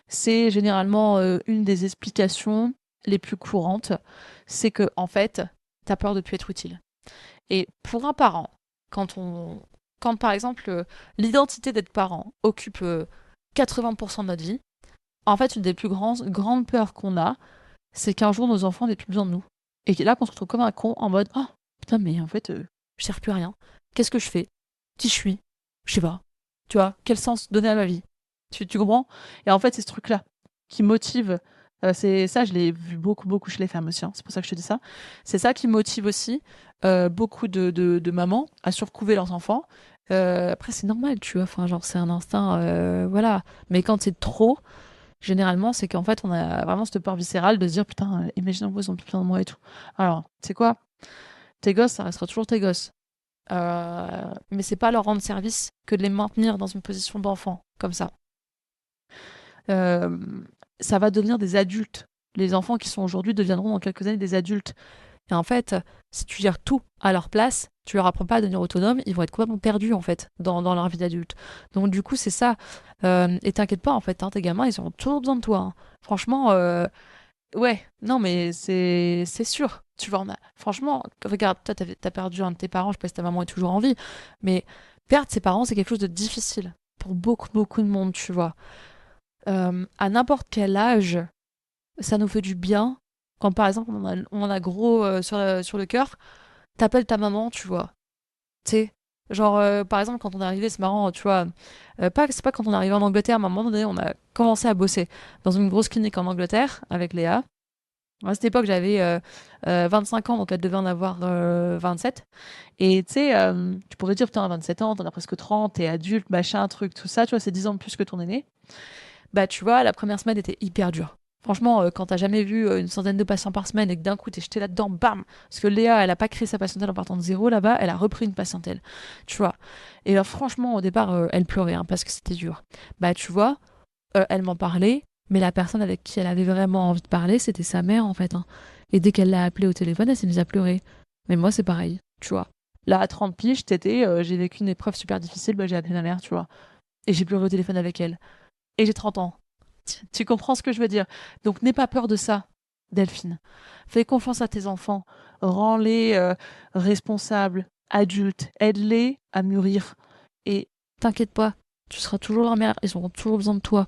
c'est généralement une des explications les plus courantes, c'est que en fait, t'as peur de plus être utile. Et pour un parent, quand on, quand par exemple l'identité d'être parent occupe 80% de notre vie, en fait, une des plus grandes peurs qu'on a, c'est qu'un jour nos enfants n'aient plus besoin de nous. Et là, qu'on se retrouve comme un con en mode oh putain, mais en fait, je sers plus à rien. Qu'est-ce que je fais? Qui je suis? Je sais pas. Tu vois, quel sens donner à ma vie? Tu comprends? Et en fait, c'est ce truc-là qui motive. C'est ça, je l'ai vu beaucoup, beaucoup chez les femmes aussi, hein. C'est pour ça que je te dis ça. C'est ça qui motive aussi beaucoup de mamans à surcouver leurs enfants. Après, c'est normal, tu vois. Enfin, genre, c'est un instinct, voilà. Mais quand c'est trop, généralement, c'est qu'en fait, on a vraiment cette peur viscérale de se dire, putain, imaginons qu'ils ont plus besoin de moi et tout. Alors, tu sais quoi? Tes gosses, ça restera toujours tes gosses. Mais c'est pas leur rendre service que de les maintenir dans une position d'enfant, comme ça. Euh, Ça va devenir des adultes. Les enfants qui sont aujourd'hui deviendront dans quelques années des adultes. Et en fait, si tu gères tout à leur place, tu leur apprends pas à devenir autonome, ils vont être complètement perdus en fait dans leur vie d'adulte. Donc du coup, c'est ça. Et t'inquiète pas en fait, hein, tes gamins, ils auront toujours besoin de toi, hein. Franchement, ouais, non mais c'est sûr. Tu vois, franchement, regarde, toi t'as perdu un de tes parents, je sais pas si ta maman est toujours en vie, mais perdre ses parents, c'est quelque chose de difficile pour beaucoup, beaucoup de monde, tu vois. À n'importe quel âge, ça nous fait du bien. Quand par exemple on en a gros sur le cœur, t'appelles ta maman, tu vois. Tu sais, genre par exemple quand on est arrivé, c'est marrant, tu vois. C'est pas quand on est arrivé en Angleterre, mais à un moment donné, on a commencé à bosser dans une grosse clinique en Angleterre avec Léa. À cette époque, j'avais 25 ans, donc elle devait en avoir 27. Et tu sais, tu pourrais dire, putain, à 27 ans, t'en as presque 30, t'es adulte, machin, truc, tout ça, tu vois, c'est 10 ans de plus que ton aîné. Bah, tu vois, la première semaine était hyper dure. Franchement, quand t'as jamais vu une centaine de patients par semaine et que d'un coup t'es jeté là-dedans, bam! Parce que Léa, elle a pas créé sa patientèle en partant de zéro là-bas, elle a repris une patientèle. Tu vois. Et franchement, au départ, elle pleurait hein, parce que c'était dur. Bah, tu vois, elle m'en parlait, mais la personne avec qui elle avait vraiment envie de parler, c'était sa mère en fait, hein. Et dès qu'elle l'a appelée au téléphone, elle s'est mise à pleurer. Mais moi, c'est pareil, tu vois. Là, à 30 piges, j'ai vécu une épreuve super difficile, bah, j'ai appelé ma mère, tu vois. Et j'ai pleuré au téléphone avec elle. Et j'ai 30 ans. Tu comprends ce que je veux dire? Donc n'aie pas peur de ça, Delphine. Fais confiance à tes enfants. Rends-les responsables, adultes. Aide-les à mûrir. Et t'inquiète pas, tu seras toujours leur mère. Ils auront toujours besoin de toi.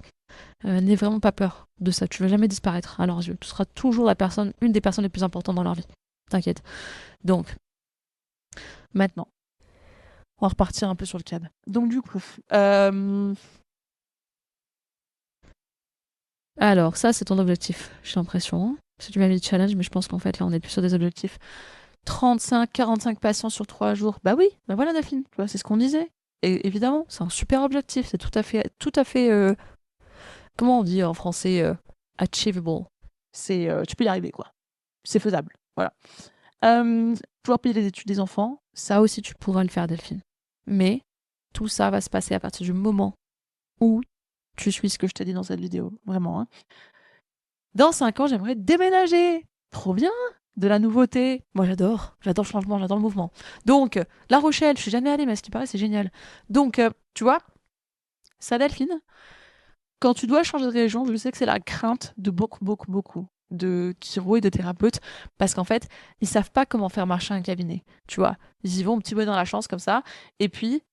N'aie vraiment pas peur de ça. Tu vas jamais disparaître à leurs yeux. Tu seras toujours une des personnes les plus importantes dans leur vie. T'inquiète. Donc, maintenant, on va repartir un peu sur le cadre. Donc du coup, alors, ça, c'est ton objectif, j'ai l'impression, hein. Parce que tu m'as mis le challenge, mais je pense qu'en fait, là, on est plus sur des objectifs. 35, 45 patients sur 3 jours. Bah oui, bah voilà, Daphine, tu vois, c'est ce qu'on disait. Et évidemment, c'est un super objectif, c'est tout à fait, comment on dit en français, achievable. Tu peux y arriver, quoi. C'est faisable, voilà. Pouvoir payer les études des enfants, ça aussi, tu pourras le faire, Delphine. Mais tout ça va se passer à partir du moment où tu suis ce que je t'ai dit dans cette vidéo, vraiment, hein. Dans 5 ans, j'aimerais déménager. Trop bien, de la nouveauté. Moi, j'adore le changement, j'adore le mouvement. Donc, La Rochelle, je suis jamais allée, mais à ce qui paraît, c'est génial. Donc, tu vois, ça, Delphine, quand tu dois changer de région, je sais que c'est la crainte de beaucoup, beaucoup, beaucoup de chiro et de thérapeutes, parce qu'en fait, ils savent pas comment faire marcher un cabinet. Tu vois, ils y vont petit peu dans la chance comme ça, et puis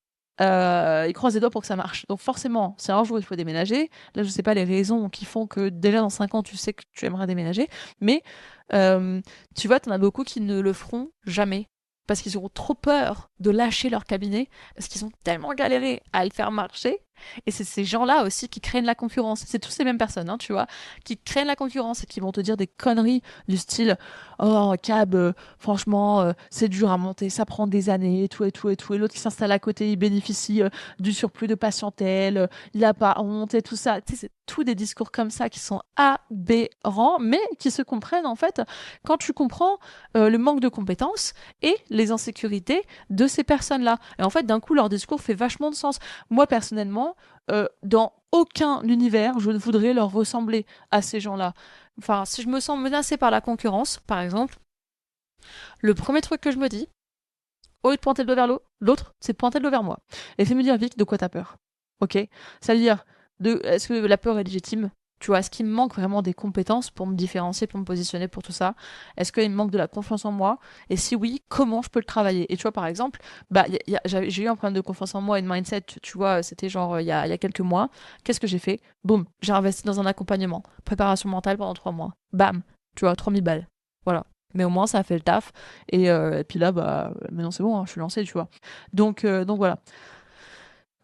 ils croisent les doigts pour que ça marche. Donc forcément, si un jour il faut déménager, là je sais pas les raisons qui font que déjà dans 5 ans tu sais que tu aimerais déménager, mais tu vois, t'en as beaucoup qui ne le feront jamais. Parce qu'ils auront trop peur de lâcher leur cabinet, parce qu'ils ont tellement galéré à le faire marcher, Et c'est ces gens-là aussi qui créent de la concurrence. C'est tous ces mêmes personnes, hein, tu vois, qui créent de la concurrence et qui vont te dire des conneries du style oh, cab, franchement, c'est dur à monter, ça prend des années, et tout, et tout, et tout. Et l'autre qui s'installe à côté, il bénéficie du surplus de patientèle, il a pas honte et tout ça. Tu sais, c'est tous des discours comme ça qui sont aberrants, mais qui se comprennent en fait quand tu comprends le manque de compétences et les insécurités de ces personnes-là. Et en fait, d'un coup, leur discours fait vachement de sens. Moi, personnellement, dans aucun univers, je ne voudrais leur ressembler à ces gens-là. Enfin, si je me sens menacée par la concurrence, par exemple, le premier truc que je me dis, au lieu de pointer le doigt vers l'autre, c'est de pointer le doigt vers moi. Et fais-me dire vite de quoi t'as peur. Ok? C'est-à-dire, est-ce que la peur est légitime? Tu vois, est-ce qu'il me manque vraiment des compétences pour me différencier, pour me positionner, pour tout ça? Est-ce qu'il me manque de la confiance en moi? Et si oui, comment je peux le travailler? Et tu vois, par exemple, bah, j'ai eu un problème de confiance en moi et de mindset, tu vois, c'était genre il y a quelques mois. Qu'est-ce que j'ai fait? Boum, j'ai investi dans un accompagnement, préparation mentale pendant 3 mois. Bam, tu vois, 3000 balles. Voilà. Mais au moins, ça a fait le taf. Et puis là, bah, maintenant c'est bon, hein, je suis lancée, tu vois. Donc voilà.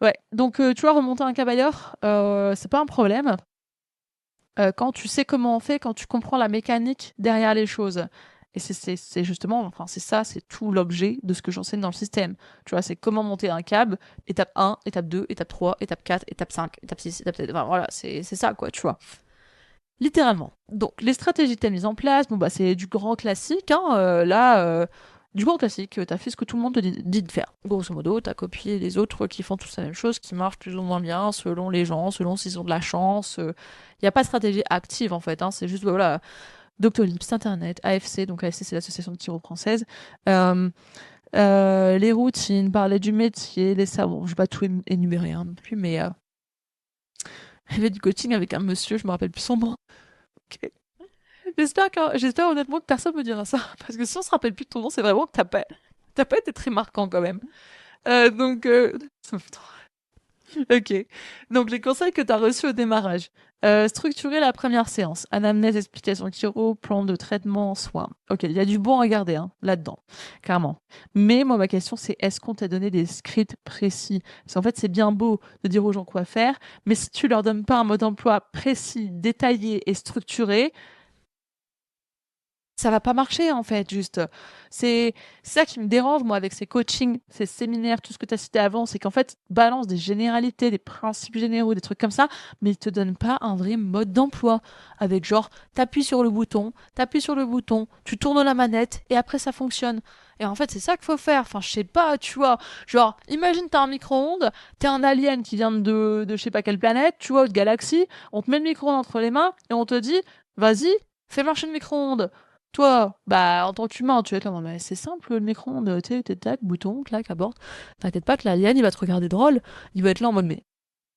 Ouais, donc tu vois, remonter un câble ailleurs, c'est pas un problème. Quand tu sais comment on fait, quand tu comprends la mécanique derrière les choses. Et c'est justement, enfin, c'est ça, c'est tout l'objet de ce que j'enseigne dans le système. Tu vois, c'est comment monter un câble, étape 1, étape 2, étape 3, étape 4, étape 5, étape 6, étape 7. Enfin, voilà, c'est ça, quoi, tu vois. Littéralement. Donc, les stratégies que tu as mises en place, bon, bah, c'est du grand classique. Hein, du grand classique, tu as fait ce que tout le monde te dit de faire. Grosso modo, tu as copié les autres qui font tous la même chose, qui marchent plus ou moins bien selon les gens, selon s'ils ont de la chance. Il n'y a pas de stratégie active en fait. Hein, c'est juste, voilà, Doctolib, site internet, AFC, donc AFC c'est l'association de chiro française. Les routines, parler du métier, les savons. Je ne vais pas tout énumérer hein, non plus, mais il y avait du coaching avec un monsieur, je me rappelle plus son nom. Okay. J'espère honnêtement que personne me dira ça. Parce que si on se rappelle plus de ton nom, c'est vraiment que t'as pas été très marquant quand même. Donc, ça me fait trop. Ok. Donc, les conseils que tu as reçus au démarrage. Structurer la première séance. Anamnèse, explication chiro, plan de traitement, soins. Ok, il y a du bon à garder hein, là-dedans, clairement. Mais moi, ma question, c'est est-ce qu'on t'a donné des scripts précis? Parce qu'en fait, c'est bien beau de dire aux gens quoi faire, mais si tu leur donnes pas un mode d'emploi précis, détaillé et structuré, ça va pas marcher en fait, juste. C'est ça qui me dérange moi avec ces coachings, ces séminaires, tout ce que tu as cité avant, c'est qu'en fait, ils balancent des généralités, des principes généraux, des trucs comme ça, mais ils te donnent pas un vrai mode d'emploi avec genre t'appuies sur le bouton, tu tournes la manette et après ça fonctionne. Et en fait, c'est ça qu'il faut faire. Enfin, je sais pas, tu vois. Genre, imagine t'as un micro-ondes, t'es un alien qui vient de je sais pas quelle planète, tu vois, de galaxie, on te met le micro-ondes entre les mains et on te dit, vas-y, fais marcher le micro-ondes. Toi, bah, en tant qu'humain, tu vas être là, non, mais c'est simple, le micro-ondes, tu sais, tac, bouton, clac, aborde. T'inquiète pas que l'alien, il va te regarder drôle, il va être là en mode, mais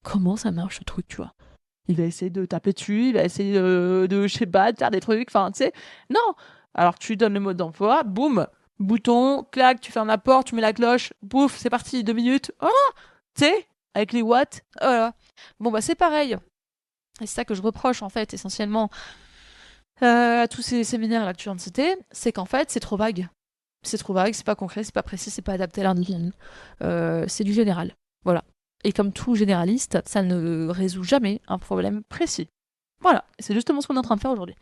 comment ça marche ce truc, tu vois? Il va essayer de taper dessus, il va essayer je sais pas, de faire des trucs, enfin, tu sais. Non! Alors, tu lui donnes le mode d'emploi, boum, bouton, clac, tu fermes la porte, tu mets la cloche, bouf, c'est parti, 2 minutes. Oh! Tu sais, avec les watts, voilà. Bon, bah, c'est pareil. Et c'est ça que je reproche, en fait, essentiellement à tous ces séminaires là que tu viens de citer, c'est qu'en fait, c'est trop vague. C'est trop vague, c'est pas concret, c'est pas précis, c'est pas adapté à l'individu. C'est du général. Voilà. Et comme tout généraliste, ça ne résout jamais un problème précis. Voilà. Et c'est justement ce qu'on est en train de faire aujourd'hui.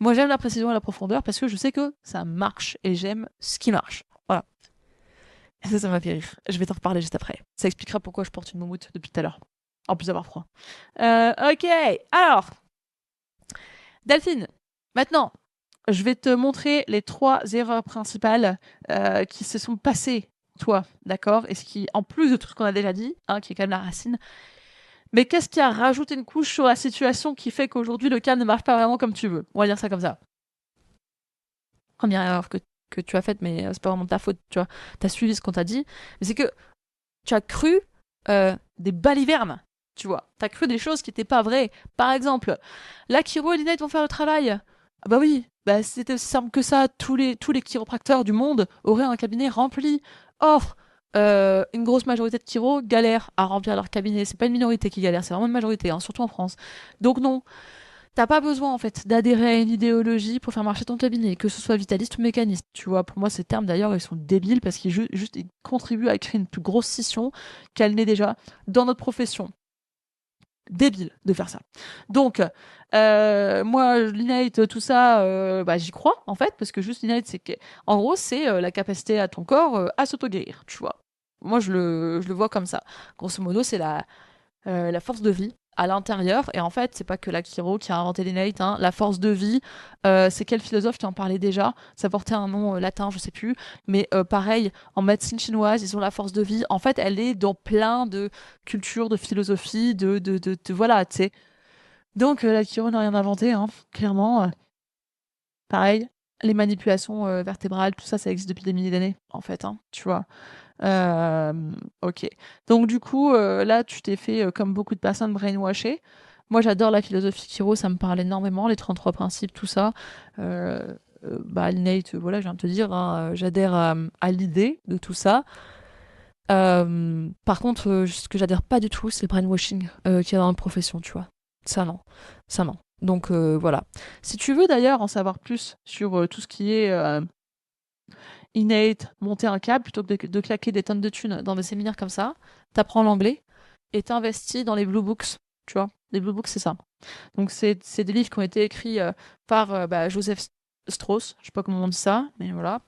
Moi, j'aime la précision et la profondeur parce que je sais que ça marche et j'aime ce qui marche. Voilà. Et ça m'a fait rire. Je vais t'en reparler juste après. Ça expliquera pourquoi je porte une moumoute depuis tout à l'heure. En plus d'avoir froid. Ok. Alors, Delphine, maintenant, je vais te montrer les 3 erreurs principales qui se sont passées, toi, d'accord? Et ce qui, en plus de tout ce qu'on a déjà dit, hein, qui est quand même la racine, mais qu'est-ce qui a rajouté une couche sur la situation qui fait qu'aujourd'hui le cas ne marche pas vraiment comme tu veux? On va dire ça comme ça. Première erreur que tu as faite, mais c'est pas vraiment de ta faute, tu vois. T'as suivi ce qu'on t'a dit, mais c'est que tu as cru des balivernes, tu vois. T'as cru des choses qui n'étaient pas vraies. Par exemple, la chiro et l'INET vont faire le travail. Ah bah oui, bah c'était aussi simple que ça. Tous les chiropracteurs du monde auraient un cabinet rempli. Or, une grosse majorité de chiro galèrent à remplir leur cabinet. C'est pas une minorité qui galère, c'est vraiment une majorité, hein, surtout en France. Donc non, t'as pas besoin en fait d'adhérer à une idéologie pour faire marcher ton cabinet, que ce soit vitaliste ou mécaniste. Tu vois, pour moi ces termes d'ailleurs ils sont débiles parce qu'ils juste ils contribuent à créer une plus grosse scission qu'elle n'est déjà dans notre profession. débile de faire ça. Donc, moi, l'innate, tout ça, j'y crois, en fait, parce que juste l'innate, en gros, c'est la capacité à ton corps à s'auto-guérir, tu vois. Moi, je le vois comme ça. Grosso modo, c'est la force de vie à l'intérieur. Et en fait, c'est pas que l'Akiro qui a inventé l'innate, hein. La force de vie, c'est quel philosophe qui en parlait déjà? Ça portait un nom latin, je sais plus. Mais pareil, en médecine chinoise, ils ont la force de vie. En fait, elle est dans plein de cultures, de philosophies, voilà, tu sais. Donc, l'Akiro n'a rien inventé, hein, clairement. Pareil, les manipulations vertébrales, tout ça, ça existe depuis des milliers d'années, en fait, hein, tu vois. Euh, ok. Donc du coup, là, tu t'es fait, comme beaucoup de personnes, brainwasher. Moi, j'adore la philosophie Kiro, ça me parle énormément, les 33 principes, tout ça. Nate, voilà, je viens de te dire, hein, j'adhère à l'idée de tout ça. Par contre, ce que j'adhère pas du tout, c'est le brainwashing qu'il y a dans la profession, tu vois. Ça, non. Ça, non. Donc, voilà. Si tu veux d'ailleurs en savoir plus sur tout ce qui est innate, monter un câble plutôt que de claquer des tonnes de thunes dans des séminaires comme ça, t'apprends l'anglais et t'investis dans les Blue Books, tu vois. Les Blue Books, c'est ça. Donc, c'est des livres qui ont été écrits par Joseph Strauss, je sais pas comment on dit ça, mais voilà.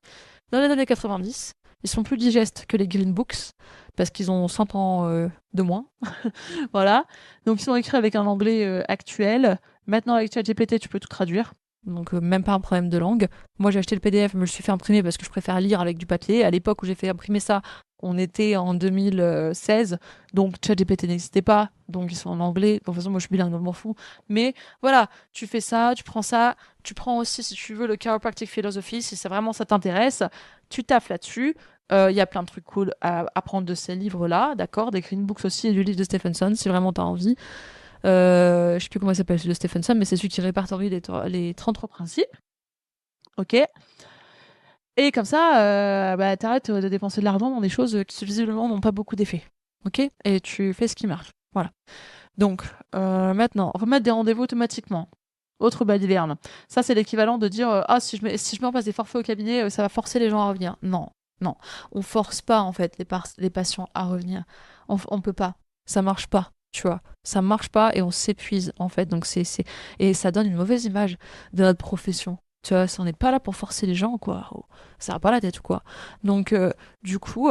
Dans les années 90, ils sont plus digestes que les Green Books, parce qu'ils ont 100 ans de moins. Voilà. Donc, ils sont écrits avec un anglais actuel. Maintenant, avec ChatGPT, tu peux tout traduire. Donc, même pas un problème de langue. Moi, j'ai acheté le PDF, je me le suis fait imprimer parce que je préfère lire avec du papier. À l'époque où j'ai fait imprimer ça, on était en 2016. Donc, ChatGPT n'existait pas. Donc, ils sont en anglais. De toute façon, moi, je suis bilingue, donc je m'en fous. Mais voilà, tu fais ça, tu prends ça. Tu prends aussi, si tu veux, le Chiropractic Philosophy, si ça vraiment ça t'intéresse. Tu taffes là-dessus. Il y a plein de trucs cool à apprendre de ces livres-là, d'accord? Des Green Books aussi et du livre de Stephenson, si vraiment tu as envie. Je sais plus comment il s'appelle, celui de Stephenson, mais c'est celui qui répertorie les 33 principes. Ok? Et comme ça, t'arrêtes de dépenser de l'argent dans des choses qui visiblement n'ont pas beaucoup d'effet. Ok? Et tu fais ce qui marche. Voilà. Donc, maintenant, remettre des rendez-vous automatiquement. Autre baliverne. Ça, c'est l'équivalent de dire ah, si je mets en place des forfaits au cabinet, ça va forcer les gens à revenir. Non, non. On force pas, en fait, les patients à revenir. On peut pas. Ça marche pas, tu vois. Ça marche pas et on s'épuise, en fait. Donc, Et ça donne une mauvaise image de notre profession. Tu vois, on n'est pas là pour forcer les gens, quoi. Oh, ça va pas la tête ou quoi. Donc, du coup,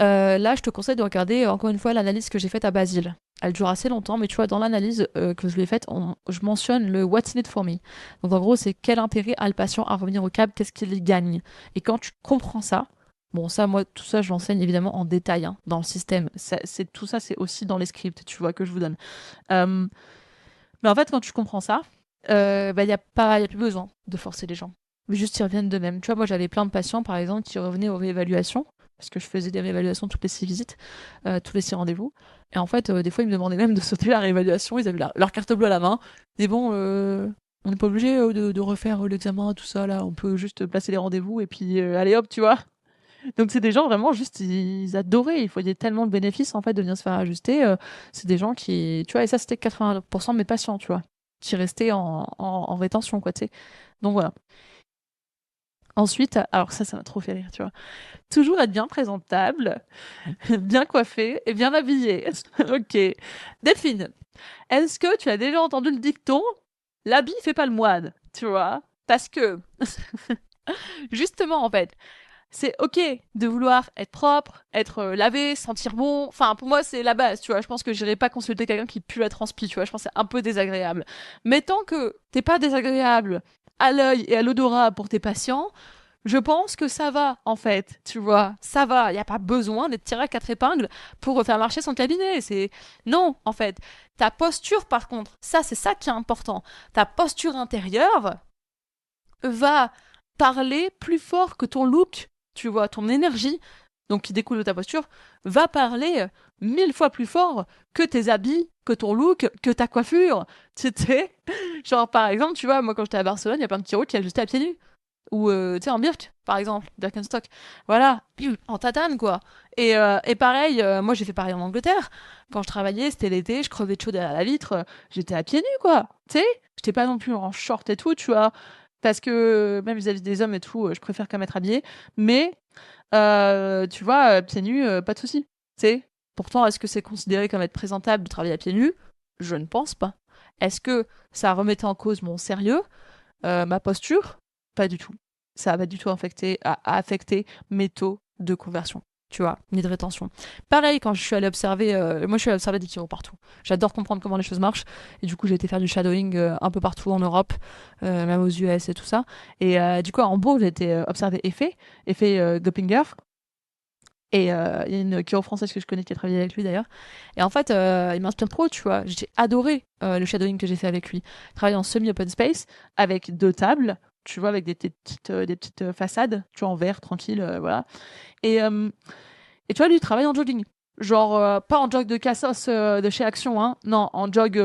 là, je te conseille de regarder encore une fois l'analyse que j'ai faite à Basile. Elle dure assez longtemps, mais tu vois, dans l'analyse que je lui ai faite, je mentionne le What's in it for me. Donc en gros, c'est quel intérêt a le patient à revenir au câble, qu'est-ce qu'il y gagne. Et quand tu comprends ça, bon, ça, moi, tout ça, je l'enseigne évidemment en détail dans le système. Tout ça, c'est aussi dans les scripts, tu vois, que je vous donne. Mais en fait, quand tu comprends ça, y a plus besoin de forcer les gens. Mais juste, ils reviennent d'eux-mêmes. Tu vois, moi, j'avais plein de patients, par exemple, qui revenaient aux réévaluations parce que je faisais des réévaluations toutes les 6 visites, tous les 6 rendez-vous. Et en fait, des fois, ils me demandaient même de sauter la réévaluation. Ils avaient leur carte bleue à la main. Et bon, on n'est pas obligé de refaire l'examen, tout ça, là. On peut juste placer les rendez-vous et puis allez hop, tu vois. Donc, c'est des gens vraiment juste, ils adoraient. Il voyaient tellement de bénéfices, en fait, de venir se faire ajuster. C'est des gens qui, tu vois, et ça, c'était 80% de mes patients, tu vois, qui restaient en rétention, quoi, tu sais. Donc, voilà. Ensuite, alors ça m'a trop fait rire, tu vois. Toujours être bien présentable, bien coiffé et bien habillé. Ok. Delphine, est-ce que tu as déjà entendu le dicton l'habit fait pas le moine, tu vois? Parce que, justement, en fait, c'est ok de vouloir être propre, être lavé, sentir bon. Enfin, pour moi, c'est la base, tu vois. Je pense que j'irai pas consulter quelqu'un qui pue la transpi, tu vois. Je pense que c'est un peu désagréable. Mais tant que t'es pas désagréable à l'œil et à l'odorat pour tes patients, je pense que ça va, en fait, tu vois. Ça va. Il n'y a pas besoin d'être tiré à 4 épingles pour faire marcher son cabinet. Non, en fait. Ta posture, par contre, c'est ça qui est important. Ta posture intérieure va parler plus fort que ton look, tu vois, ton énergie, donc qui découle de ta posture, va parler 1000 fois plus fort que tes habits, que ton look, que ta coiffure. Tu sais, genre par exemple, tu vois, moi quand j'étais à Barcelone, il y a plein de petits qui ajustaient à pieds nus. Ou, tu sais, en Birk, par exemple, Birkenstock. Voilà, en tatane, quoi. Et pareil, moi j'ai fait pareil en Angleterre. Quand je travaillais, c'était l'été, je crevais de chaud derrière la vitre, j'étais à pieds nus, quoi. Tu sais, j'étais pas non plus en short et tout, tu vois. Parce que même vis-à-vis des hommes et tout, je préfère quand même être habillée. Mais, tu vois, pieds nus, pas de souci. Tu sais, Pourtant, est-ce que c'est considéré comme être présentable de travailler à pieds nus? Je ne pense pas. Est-ce que ça remettait en cause mon sérieux, ma posture? Pas du tout. Ça va pas du tout affecter mes taux de conversion, tu vois, ni de rétention. Pareil, quand je suis allée observer, moi je suis allée observer des chiro partout. J'adore comprendre comment les choses marchent. Et du coup, j'ai été faire du shadowing un peu partout en Europe, même aux US et tout ça. Et du coup, à Hambourg, j'ai été observer Effet Goppinger. Et il y a une chiro française que je connais qui a travaillé avec lui d'ailleurs. Et en fait, il m'inspire trop, tu vois. J'ai adoré le shadowing que j'ai fait avec lui. Travailler en semi-open space avec 2 tables, tu vois, avec des petites façades, tu vois, en verre, tranquille, voilà. Et, euh, et tu vois, lui, il travaille en jogging. Genre, pas en jog de Cassos de chez Action, hein. Non, en jog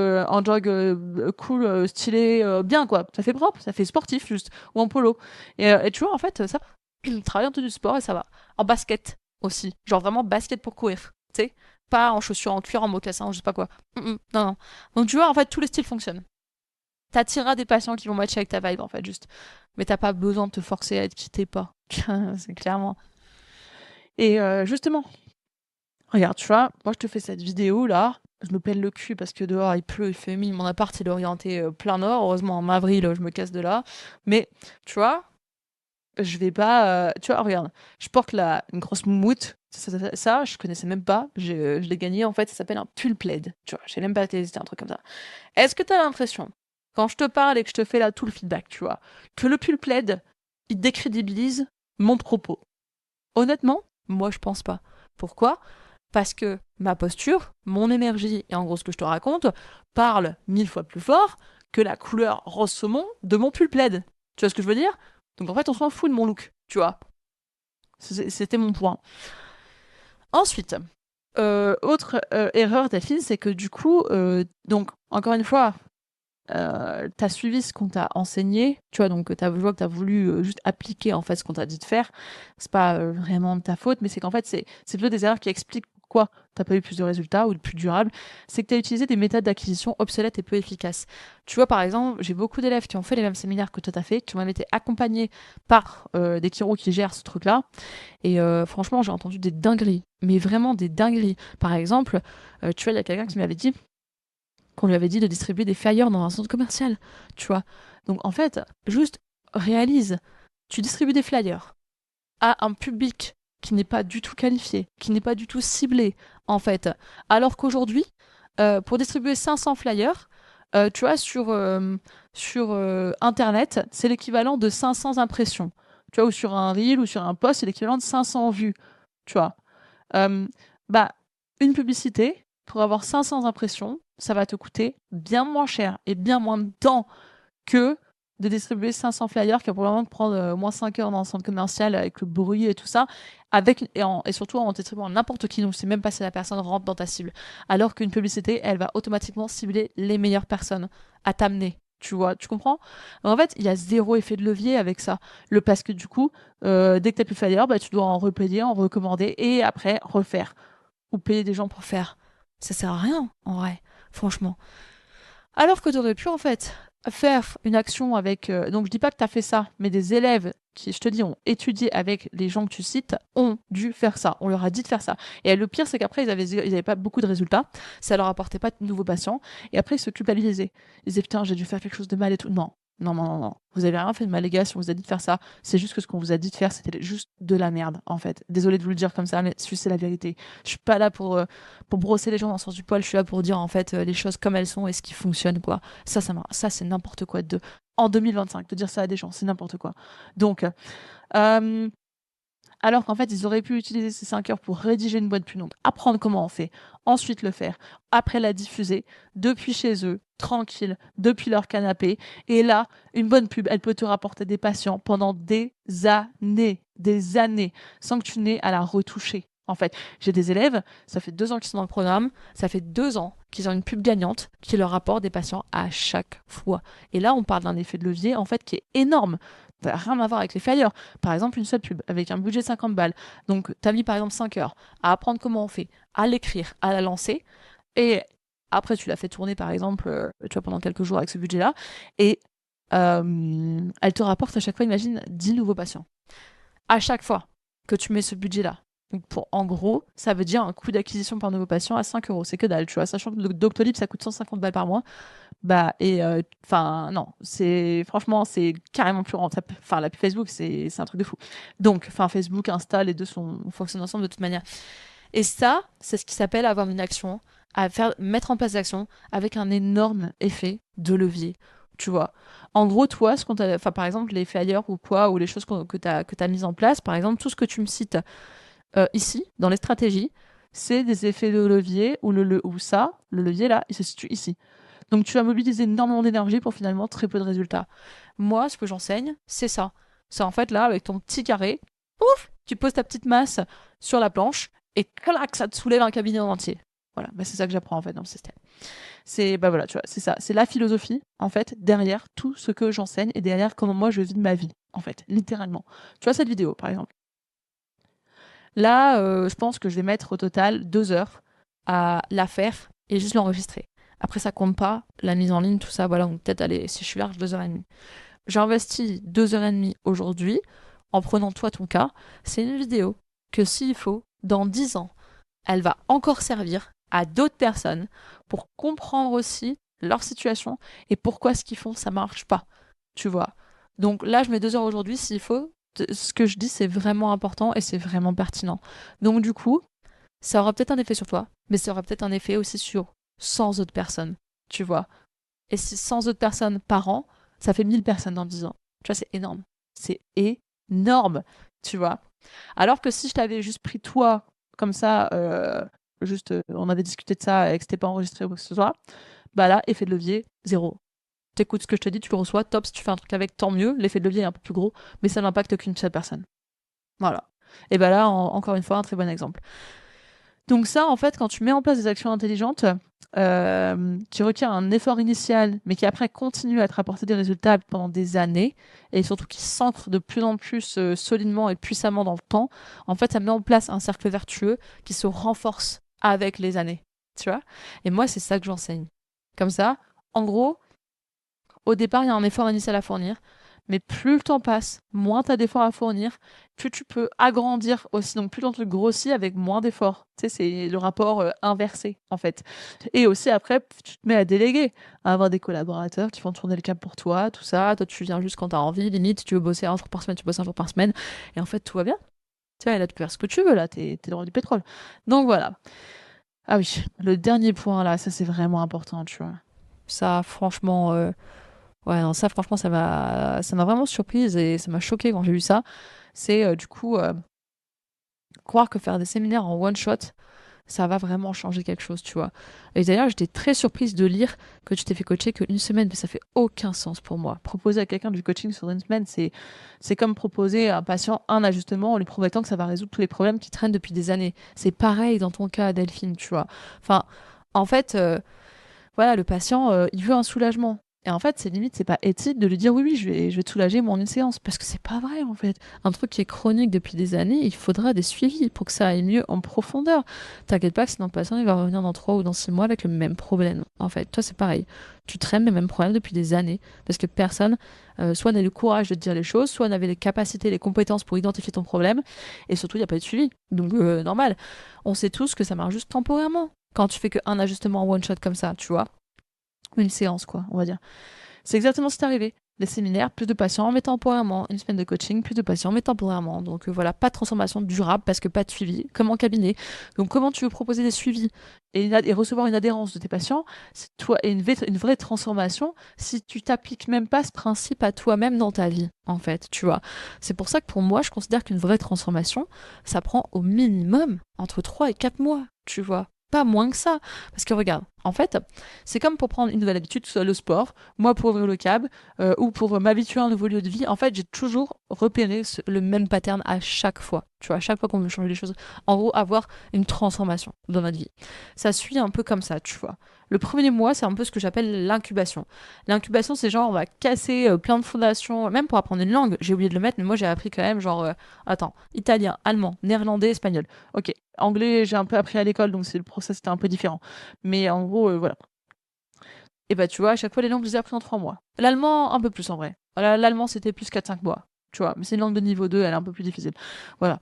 cool, stylé, bien, quoi. Ça fait propre, ça fait sportif, juste. Ou en polo. Et tu vois, en fait, ça, il travaille en tenue de sport et ça va. En basket aussi. Genre vraiment basket pour courir. Tu sais, pas en chaussures en cuir, en mocassins, je sais pas quoi. Non, non. Donc tu vois, en fait, tous les styles fonctionnent. T'attireras des patients qui vont matcher avec ta vibe, en fait, juste. Mais t'as pas besoin de te forcer à être qui t'es pas. C'est clairement. Et justement, regarde, tu vois, moi je te fais cette vidéo là, je me pèle le cul parce que dehors il pleut, il fait humide, mon appart il est orienté plein nord, heureusement en avril je me casse de là. Mais tu vois, je vais pas. Tu vois, regarde, je porte une grosse moumoute. Ça, je connaissais même pas. Je l'ai gagné en fait. Ça s'appelle un pull plaid. Tu vois, j'ai même pas testé un truc comme ça. Est-ce que t'as l'impression, quand je te parle et que je te fais là tout le feedback, tu vois, que le pull plaid, il décrédibilise mon propos? Honnêtement, moi je pense pas. Pourquoi? Parce que ma posture, mon énergie et en gros ce que je te raconte parle 1000 fois plus fort que la couleur rose saumon de mon pull plaid. Tu vois ce que je veux dire? Donc en fait, on s'en fout de mon look, tu vois. C'était mon point. Ensuite, autre erreur Delphine, c'est que du coup, donc encore une fois, t'as suivi ce qu'on t'a enseigné, tu vois, donc je vois que t'as voulu juste appliquer en fait ce qu'on t'a dit de faire. C'est pas vraiment de ta faute, mais c'est qu'en fait, c'est plutôt des erreurs qui expliquent pourquoi t'as pas eu plus de résultats ou de plus durable. C'est que t'as utilisé des méthodes d'acquisition obsolètes et peu efficaces. Tu vois, par exemple, j'ai beaucoup d'élèves qui ont fait les mêmes séminaires que toi t'as fait, qui ont même été accompagnés par des chiros qui gèrent ce truc-là. Et franchement, j'ai entendu des dingueries, mais vraiment des dingueries. Par exemple, tu vois, il y a quelqu'un qui m'avait dit qu'on lui avait dit de distribuer des flyers dans un centre commercial, tu vois. Donc en fait, juste réalise, tu distribues des flyers à un public qui n'est pas du tout qualifié, qui n'est pas du tout ciblé, en fait. Alors qu'aujourd'hui, pour distribuer 500 flyers, tu vois, sur Internet, c'est l'équivalent de 500 impressions. Tu vois, ou sur un reel ou sur un post, c'est l'équivalent de 500 vues, tu vois. Euh, bah, une publicité, pour avoir 500 impressions, ça va te coûter bien moins cher et bien moins de temps que de distribuer 500 flyers qui va probablement te prendre au moins 5 heures dans le centre commercial avec le bruit et tout ça, et surtout en distribuant n'importe qui, donc c'est même pas si la personne rentre dans ta cible. Alors qu'une publicité, elle va automatiquement cibler les meilleures personnes à t'amener. Tu vois, tu comprends? En fait, il y a zéro effet de levier avec ça. Parce que du coup, dès que tu n'as plus de flyer, bah, tu dois en repayer, en recommander et après refaire. Ou payer des gens pour faire. Ça sert à rien, en vrai, franchement. Alors que tu aurais pu, en fait, faire une action avec. Donc, je dis pas que tu as fait ça, mais des élèves qui, je te dis, ont étudié avec les gens que tu cites, ont dû faire ça. On leur a dit de faire ça. Et le pire, c'est qu'après, ils avaient pas beaucoup de résultats. Ça leur apportait pas de nouveaux patients. Et après, ils se culpabilisaient. Ils disaient, putain, j'ai dû faire quelque chose de mal et tout. Non. Non, non, non, non. Vous avez rien fait de mal, les gars, si on vous a dit de faire ça. C'est juste que ce qu'on vous a dit de faire, c'était juste de la merde, en fait. Désolée de vous le dire comme ça, mais c'est la vérité. Je suis pas là pour brosser les gens dans le sens du poil, je suis là pour dire, en fait, les choses comme elles sont et ce qui fonctionne, quoi. Ça c'est n'importe quoi en 2025, de dire ça à des gens, c'est n'importe quoi. Donc, euh, alors qu'en fait, ils auraient pu utiliser ces 5 heures pour rédiger une boîte pub, donc apprendre comment on fait, ensuite le faire, après la diffuser, depuis chez eux, tranquille, depuis leur canapé. Et là, une bonne pub, elle peut te rapporter des patients pendant des années, sans que tu n'aies à la retoucher. En fait, j'ai des élèves, ça fait 2 ans qu'ils sont dans le programme, ça fait 2 ans qu'ils ont une pub gagnante qui leur rapporte des patients à chaque fois. Et là, on parle d'un effet de levier, en fait, qui est énorme. Ça n'a rien à voir avec les flyers. Par exemple, une seule pub avec un budget de 50 balles. Donc, tu as mis par exemple 5 heures à apprendre comment on fait, à l'écrire, à la lancer. Et après, tu l'as fait tourner par exemple tu vois, pendant quelques jours avec ce budget-là. Et elle te rapporte à chaque fois, imagine, 10 nouveaux patients. À chaque fois que tu mets ce budget-là, Donc en gros, ça veut dire un coût d'acquisition par nouveau patient à 5 euros. C'est que dalle, tu vois. Sachant que le Doctolib, ça coûte 150 balles par mois. Bah, et enfin, non, franchement, c'est carrément plus rentable. Enfin, la pub Facebook, c'est un truc de fou. Donc, enfin, Facebook, Insta, les deux fonctionnent ensemble de toute manière. Et ça, c'est ce qui s'appelle avoir une action, mettre en place des actions avec un énorme effet de levier. Tu vois. En gros, toi, enfin, par exemple, les faits ailleurs ou quoi, ou les choses que tu as mises en place, par exemple, tout ce que tu me cites ici, dans les stratégies, c'est des effets de levier où le levier là, il se situe ici. Donc tu vas mobiliser énormément d'énergie pour finalement très peu de résultats. Moi, ce que j'enseigne, c'est ça. C'est en fait là, avec ton petit carré, ouf, tu poses ta petite masse sur la planche et clac, ça te soulève un cabinet en entier. Voilà, bah, c'est ça que j'apprends en fait dans le système. Bah voilà, tu vois, c'est ça, c'est la philosophie en fait derrière tout ce que j'enseigne et derrière comment moi je vis ma vie en fait, littéralement. Tu vois cette vidéo par exemple. Là, je pense que je vais mettre au total 2 heures à la faire et juste l'enregistrer. Après, ça compte pas, la mise en ligne, tout ça, voilà, donc peut-être aller, si je suis large, 2h30. J'ai investi 2h30 aujourd'hui en prenant toi ton cas. C'est une vidéo que s'il faut, dans 10 ans, elle va encore servir à d'autres personnes pour comprendre aussi leur situation et pourquoi ce qu'ils font, ça marche pas. Tu vois. Donc là, je mets 2 heures aujourd'hui s'il faut. Ce que je dis, c'est vraiment important et c'est vraiment pertinent. Donc du coup, ça aura peut-être un effet sur toi, mais ça aura peut-être un effet aussi sur 100 autres personnes, tu vois. Et si 100 autres personnes par an, ça fait 1000 personnes dans 10 ans. Tu vois, c'est énorme. C'est énorme, tu vois. Alors que si je t'avais juste pris toi, comme ça, on avait discuté de ça et que c'était pas enregistré ou quoi que ce soit, bah là, effet de levier, zéro. T'écoutes ce que je te dis, tu le reçois, top, si tu fais un truc avec, tant mieux, l'effet de levier est un peu plus gros, mais ça n'impacte qu'une seule personne. Voilà. Et bah là, encore une fois, un très bon exemple. Donc ça, en fait, quand tu mets en place des actions intelligentes, tu requiers un effort initial, mais qui après continue à te rapporter des résultats pendant des années, et surtout qui s'ancre de plus en plus solidement et puissamment dans le temps. En fait, ça met en place un cercle vertueux qui se renforce avec les années, tu vois. Et moi, c'est ça que j'enseigne. Comme ça, en gros, au départ, il y a un effort initial à fournir, mais plus le temps passe, moins tu as d'efforts à fournir, plus tu peux agrandir aussi. Donc plus ton truc grossit avec moins d'efforts. Tu sais, c'est le rapport inversé, en fait. Et aussi, après, tu te mets à déléguer, à avoir des collaborateurs qui vont tourner le cap pour toi, tout ça. Toi, tu viens juste quand tu as envie. Limite, si tu veux bosser un jour par semaine, tu bosses un jour par semaine. Et en fait, tout va bien. Tu vois, là, tu peux faire ce que tu veux, là, t'es dans le roi du pétrole. Donc voilà. Ah oui, le dernier point, là, ça, c'est vraiment important, tu vois. Ça, franchement... Ouais, non, ça, franchement, ça m'a vraiment surprise et ça m'a choqué quand j'ai vu ça. C'est du coup croire que faire des séminaires en one shot, ça va vraiment changer quelque chose, tu vois. Et d'ailleurs, j'étais très surprise de lire que tu t'es fait coacher qu'une semaine, mais ça fait aucun sens pour moi. Proposer à quelqu'un du coaching sur une semaine, c'est comme proposer à un patient un ajustement en lui promettant que ça va résoudre tous les problèmes qui traînent depuis des années. C'est pareil dans ton cas, Delphine, tu vois. Enfin, en fait, voilà, le patient, il veut un soulagement. Et en fait, c'est limite, c'est pas éthique de lui dire oui, oui, je vais te soulager moi en une séance. Parce que c'est pas vrai, en fait. Un truc qui est chronique depuis des années, il faudra des suivis pour que ça aille mieux en profondeur. T'inquiète pas que sinon le patient, il va revenir dans 3 ou dans 6 mois avec le même problème. En fait, toi, c'est pareil. Tu traînes les mêmes problèmes depuis des années. Parce que personne, soit n'a le courage de te dire les choses, soit n'avait les capacités, les compétences pour identifier ton problème. Et surtout, il n'y a pas de suivi. Donc, normal. On sait tous que ça marche juste temporairement. Quand tu fais qu'un ajustement en one shot comme ça, tu vois. Une séance, quoi, on va dire. C'est exactement ce qui est arrivé. Les séminaires, plus de patients, mais temporairement. Une semaine de coaching, plus de patients, mais temporairement. Donc voilà, pas de transformation durable parce que pas de suivi, comme en cabinet. Donc comment tu veux proposer des suivis et recevoir une adhérence de tes patients, c'est toi et une vraie transformation si tu t'appliques même pas ce principe à toi-même dans ta vie, en fait, tu vois. C'est pour ça que pour moi, je considère qu'une vraie transformation, ça prend au minimum entre 3 et 4 mois, tu vois. Pas moins que ça. Parce que regarde, en fait, c'est comme pour prendre une nouvelle habitude, que ce soit le sport, moi pour ouvrir le cab, ou pour m'habituer à un nouveau lieu de vie. En fait, j'ai toujours repéré le même pattern à chaque fois. Tu vois, à chaque fois qu'on veut changer les choses. En gros, avoir une transformation dans notre vie. Ça suit un peu comme ça, tu vois. Le premier mois, c'est un peu ce que j'appelle l'incubation. L'incubation, c'est genre, on va casser plein de fondations, même pour apprendre une langue. J'ai oublié de le mettre, mais moi, j'ai appris quand même, genre, italien, allemand, néerlandais, espagnol. Ok, anglais, j'ai un peu appris à l'école, donc le process était un peu différent. Mais en gros, voilà. Et bah, tu vois, à chaque fois, les langues, je les ai appris en 3 mois. L'allemand, un peu plus en vrai. Voilà, l'allemand, c'était plus 4-5 mois. Tu vois, mais c'est une langue de niveau 2, elle est un peu plus difficile. Voilà.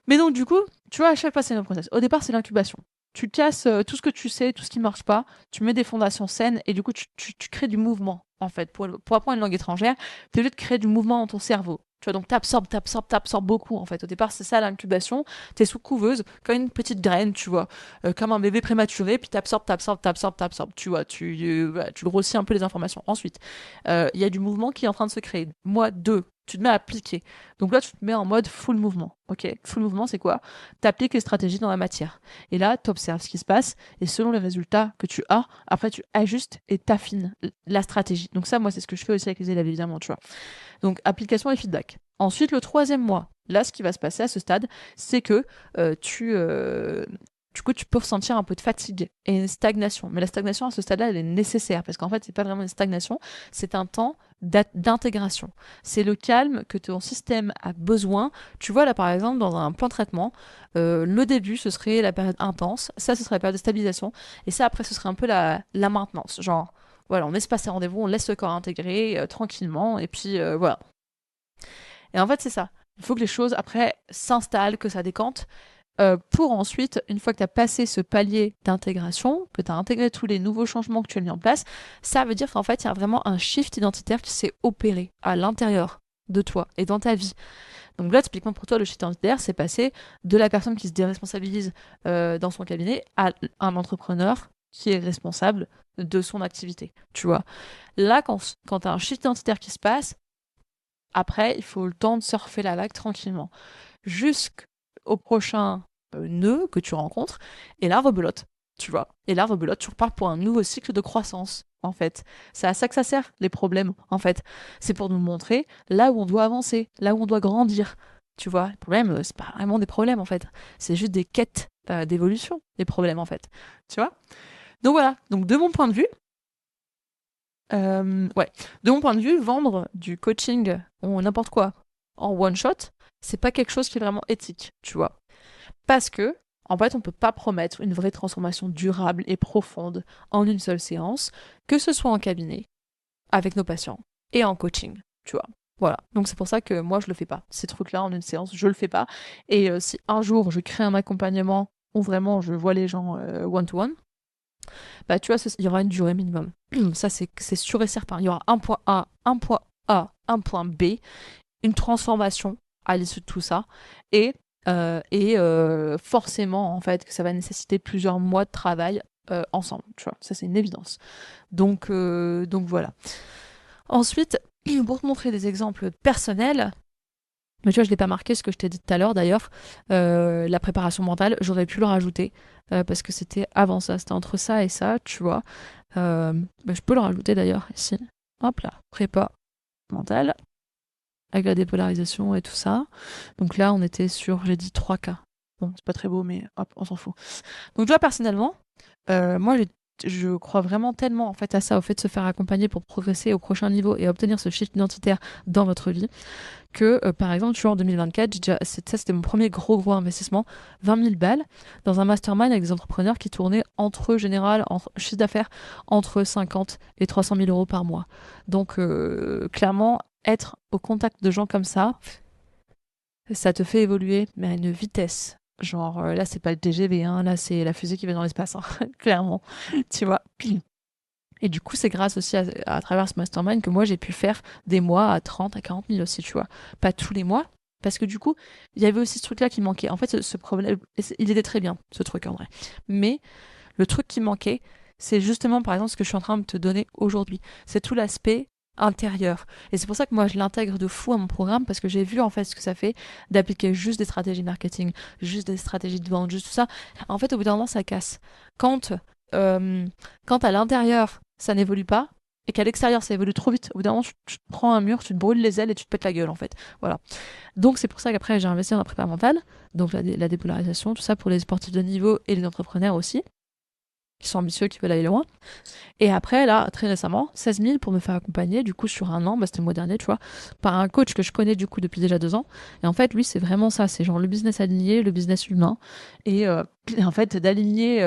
Mais donc, du coup, tu vois, à chaque fois, c'est le process. Au départ, c'est l'incubation. Tu casses tout ce que tu sais, tout ce qui marche pas, tu mets des fondations saines et du coup, tu crées du mouvement, en fait. Pour apprendre une langue étrangère, tu es obligé de créer du mouvement dans ton cerveau. Tu vois, donc t'absorbes beaucoup, en fait. Au départ, c'est ça l'incubation. T'es sous couveuse, comme une petite graine, tu vois, comme un bébé prématuré, puis t'absorbes, tu vois, voilà, tu grossis un peu les informations. Ensuite, il y a du mouvement qui est en train de se créer. Moi, deux, tu te mets à appliquer. Donc là, tu te mets en mode full mouvement. Ok, full mouvement, c'est quoi? Tu appliques les stratégies dans la matière. Et là, tu observes ce qui se passe. Et selon les résultats que tu as, après, tu ajustes et t'affines la stratégie. Donc ça, moi, c'est ce que je fais aussi avec les élèves, évidemment, tu vois. Donc, application et feedback. Ensuite, le troisième mois, là, ce qui va se passer à ce stade, c'est que du coup, tu peux ressentir un peu de fatigue et une stagnation. Mais la stagnation, à ce stade-là, elle est nécessaire parce qu'en fait, c'est pas vraiment une stagnation, c'est un temps d'intégration. C'est le calme que ton système a besoin. Tu vois, là, par exemple, dans un plan de traitement, le début, ce serait la période intense, ça, ce serait la période de stabilisation, et ça, après, ce serait un peu la maintenance. Genre, voilà, on laisse passer rendez-vous, on laisse le corps intégrer tranquillement, et puis voilà. Et en fait, c'est ça. Il faut que les choses, après, s'installent, que ça décante, pour ensuite, une fois que tu as passé ce palier d'intégration, que tu as intégré tous les nouveaux changements que tu as mis en place, ça veut dire qu'en fait, il y a vraiment un shift identitaire qui s'est opéré à l'intérieur de toi et dans ta vie. Donc là, typiquement pour toi, le shift identitaire, c'est passé de la personne qui se déresponsabilise dans son cabinet à un entrepreneur qui est responsable de son activité, tu vois. Là, quand tu as un shift identitaire qui se passe, après, il faut le temps de surfer la vague tranquillement. Jusqu'au prochain nœud que tu rencontres, et là, rebelote, tu vois. Et là, rebelote, tu repars pour un nouveau cycle de croissance, en fait. C'est à ça que ça sert, les problèmes, en fait. C'est pour nous montrer là où on doit avancer, là où on doit grandir. Tu vois, les problèmes, c'est pas vraiment des problèmes, en fait. C'est juste des quêtes d'évolution, des problèmes, en fait. Tu vois. Donc voilà, donc de mon point de vue, ouais. De mon point de vue, vendre du coaching ou n'importe quoi en one shot, c'est pas quelque chose qui est vraiment éthique, tu vois. Parce que, en fait, on peut pas promettre une vraie transformation durable et profonde en une seule séance, que ce soit en cabinet, avec nos patients, et en coaching, tu vois. Voilà. Donc c'est pour ça que moi, je le fais pas. Ces trucs-là, en une séance, je le fais pas. Et si un jour, je crée un accompagnement où vraiment je vois les gens one-to-one, bah tu vois, il y aura une durée minimum. Ça, c'est sûr et certain. Il y aura un point A, un point A, un point B, une transformation à l'issue de tout ça. Et forcément, en fait, que ça va nécessiter plusieurs mois de travail ensemble. Tu vois, ça, c'est une évidence. Donc voilà. Ensuite, pour te montrer des exemples personnels, mais tu vois, je l'ai pas marqué, ce que je t'ai dit tout à l'heure d'ailleurs, la préparation mentale, j'aurais pu le rajouter, parce que c'était avant ça, c'était entre ça et ça, tu vois. Je peux le rajouter d'ailleurs ici. Hop là, prépa mentale, avec la dépolarisation et tout ça. Donc là, on était sur, j'ai dit 3 cas. Bon, c'est pas très beau, mais hop, on s'en fout. Donc, tu vois, personnellement, moi, je crois vraiment tellement en fait à ça, au fait de se faire accompagner pour progresser au prochain niveau et obtenir ce shift identitaire dans votre vie, que par exemple, tu vois, en 2024, c'était mon premier gros investissement, 20 000 balles, dans un mastermind avec des entrepreneurs qui tournaient entre eux, général, en chiffre d'affaires entre 50 et 300 000 euros par mois. Donc, clairement, être au contact de gens comme ça te fait évoluer, mais à une vitesse. Genre, là, c'est pas le TGV, hein, là, c'est la fusée qui va dans l'espace, hein, clairement, tu vois. Et du coup, c'est grâce aussi à travers ce mastermind que moi, j'ai pu faire des mois à 30, à 40 000 aussi, tu vois. Pas tous les mois, parce que du coup, il y avait aussi ce truc-là qui manquait. En fait, ce problème, il était très bien, ce truc, en vrai. Mais le truc qui manquait, c'est justement, par exemple, ce que je suis en train de te donner aujourd'hui. C'est tout l'aspect intérieur. Et c'est pour ça que moi, je l'intègre de fou à mon programme, parce que j'ai vu, en fait, ce que ça fait d'appliquer juste des stratégies marketing, juste des stratégies de vente, juste tout ça. En fait, au bout d'un moment, ça casse. Quand à l'intérieur, ça n'évolue pas, et qu'à l'extérieur, ça évolue trop vite, au bout d'un moment, tu te prends un mur, tu te brûles les ailes et tu te pètes la gueule, en fait. Voilà. Donc, c'est pour ça qu'après, j'ai investi dans la prépa mentale, donc la dépolarisation, tout ça pour les sportifs de niveau et les entrepreneurs aussi, qui sont ambitieux, qui veulent aller loin. Et après, là, très récemment, 16 000 pour me faire accompagner, du coup, sur un an, c'était le mois dernier, tu vois, par un coach que je connais, du coup, depuis déjà 2 ans. Et en fait, lui, c'est vraiment ça, c'est genre le business aligné, le business humain, et en fait, d'aligner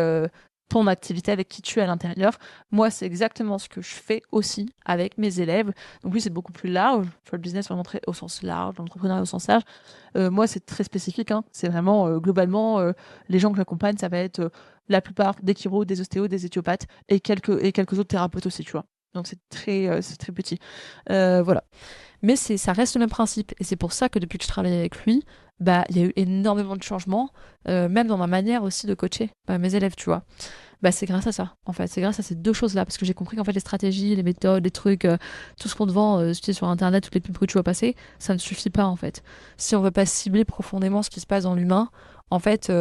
ton activité, avec qui tu es à l'intérieur. Moi, c'est exactement ce que je fais aussi avec mes élèves. Donc oui, c'est beaucoup plus large. Tu vois, le business vraiment très au sens large, l'entrepreneuriat au sens large. Moi, c'est très spécifique, hein. C'est vraiment globalement les gens que j'accompagne, ça va être la plupart des chiro, des ostéos, des éthiopathes et quelques autres thérapeutes aussi, tu vois. Donc c'est très petit. Voilà. Mais ça reste le même principe. Et c'est pour ça que depuis que je travaille avec lui, bah, il y a eu énormément de changements, même dans ma manière aussi de coacher mes élèves, tu vois. Bah, c'est grâce à ça, en fait. C'est grâce à ces deux choses-là. Parce que j'ai compris qu'en fait, les stratégies, les méthodes, les trucs, tout ce qu'on te vend tu sais, sur Internet, toutes les pubs que tu vois passer, ça ne suffit pas, en fait. Si on veut pas cibler profondément ce qui se passe dans l'humain, en fait,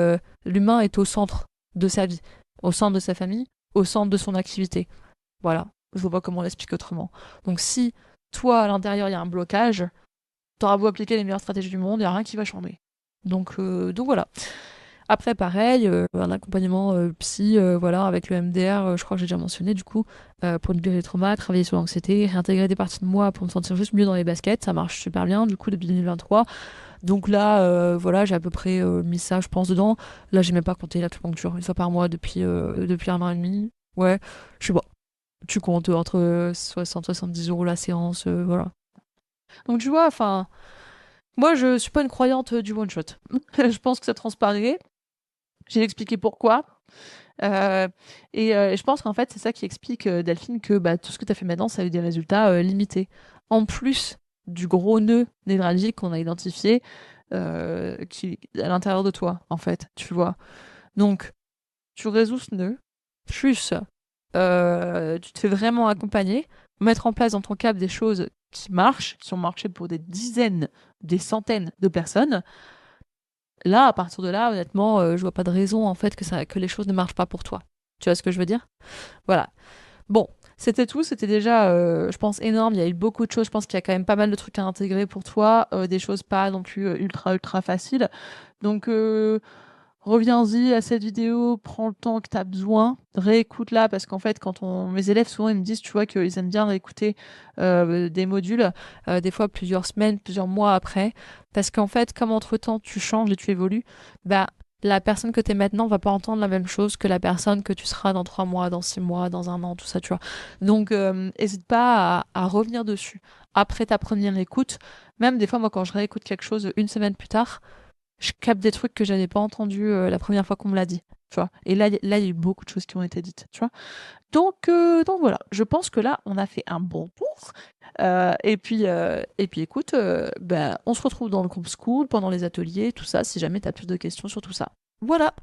l'humain est au centre de sa vie, au centre de sa famille, au centre de son activité. Voilà. Je vois pas comment l'expliquer autrement. Donc, si toi, à l'intérieur, il y a un blocage, t'auras beau appliquer les meilleures stratégies du monde, il n'y a rien qui va changer. Donc voilà. Après, pareil, un accompagnement psy, voilà, avec le MDR, je crois que j'ai déjà mentionné, du coup, pour libérer les traumas, travailler sur l'anxiété, réintégrer des parties de moi pour me sentir juste mieux dans les baskets, ça marche super bien, du coup, depuis 2023. Donc là, voilà, j'ai à peu près mis ça, je pense, dedans. Là, j'ai même pas compté l'acupuncture une fois par mois depuis 1 an et demi. Ouais, je sais pas. Tu comptes entre 60 70 euros la séance, voilà. Donc tu vois, enfin, moi je suis pas une croyante du one shot. Je pense que ça transparaît. J'ai expliqué pourquoi. Euh, je pense qu'en fait, c'est ça qui explique, Delphine, que bah, tout ce que tu as fait maintenant, ça a eu des résultats limités. En plus du gros nœud névralgique qu'on a identifié qui à l'intérieur de toi, en fait, tu vois. Donc, tu résous ce nœud, plus tu te fais vraiment accompagner, mettre en place dans ton cap des choses qui marchent, qui ont marché pour des dizaines, des centaines de personnes. Là, à partir de là, honnêtement, je vois pas de raison en fait que les choses ne marchent pas pour toi. Tu vois ce que je veux dire? Voilà. Bon, c'était tout. C'était déjà, je pense, énorme. Il y a eu beaucoup de choses. Je pense qu'il y a quand même pas mal de trucs à intégrer pour toi, des choses pas non plus ultra faciles. Donc, reviens-y à cette vidéo, prends le temps que tu as besoin, réécoute-la, parce qu'en fait, mes élèves, souvent, ils me disent, tu vois, qu'ils aiment bien réécouter des modules, des fois plusieurs semaines, plusieurs mois après, parce qu'en fait, comme entre-temps, tu changes et tu évolues, bah, la personne que tu es maintenant va pas entendre la même chose que la personne que tu seras dans 3 mois, dans 6 mois, dans un an, tout ça, tu vois. Donc, n'hésite pas à revenir dessus. Après ta première écoute, même des fois, moi, quand je réécoute quelque chose une semaine plus tard, je capte des trucs que j'avais pas entendus la première fois qu'on me l'a dit. Tu vois. Et là, il y a eu beaucoup de choses qui ont été dites. Tu vois. Donc voilà, je pense que là, on a fait un bon tour. Et puis écoute, ben, on se retrouve dans le groupe school, pendant les ateliers, tout ça, si jamais tu as plus de questions sur tout ça. Voilà.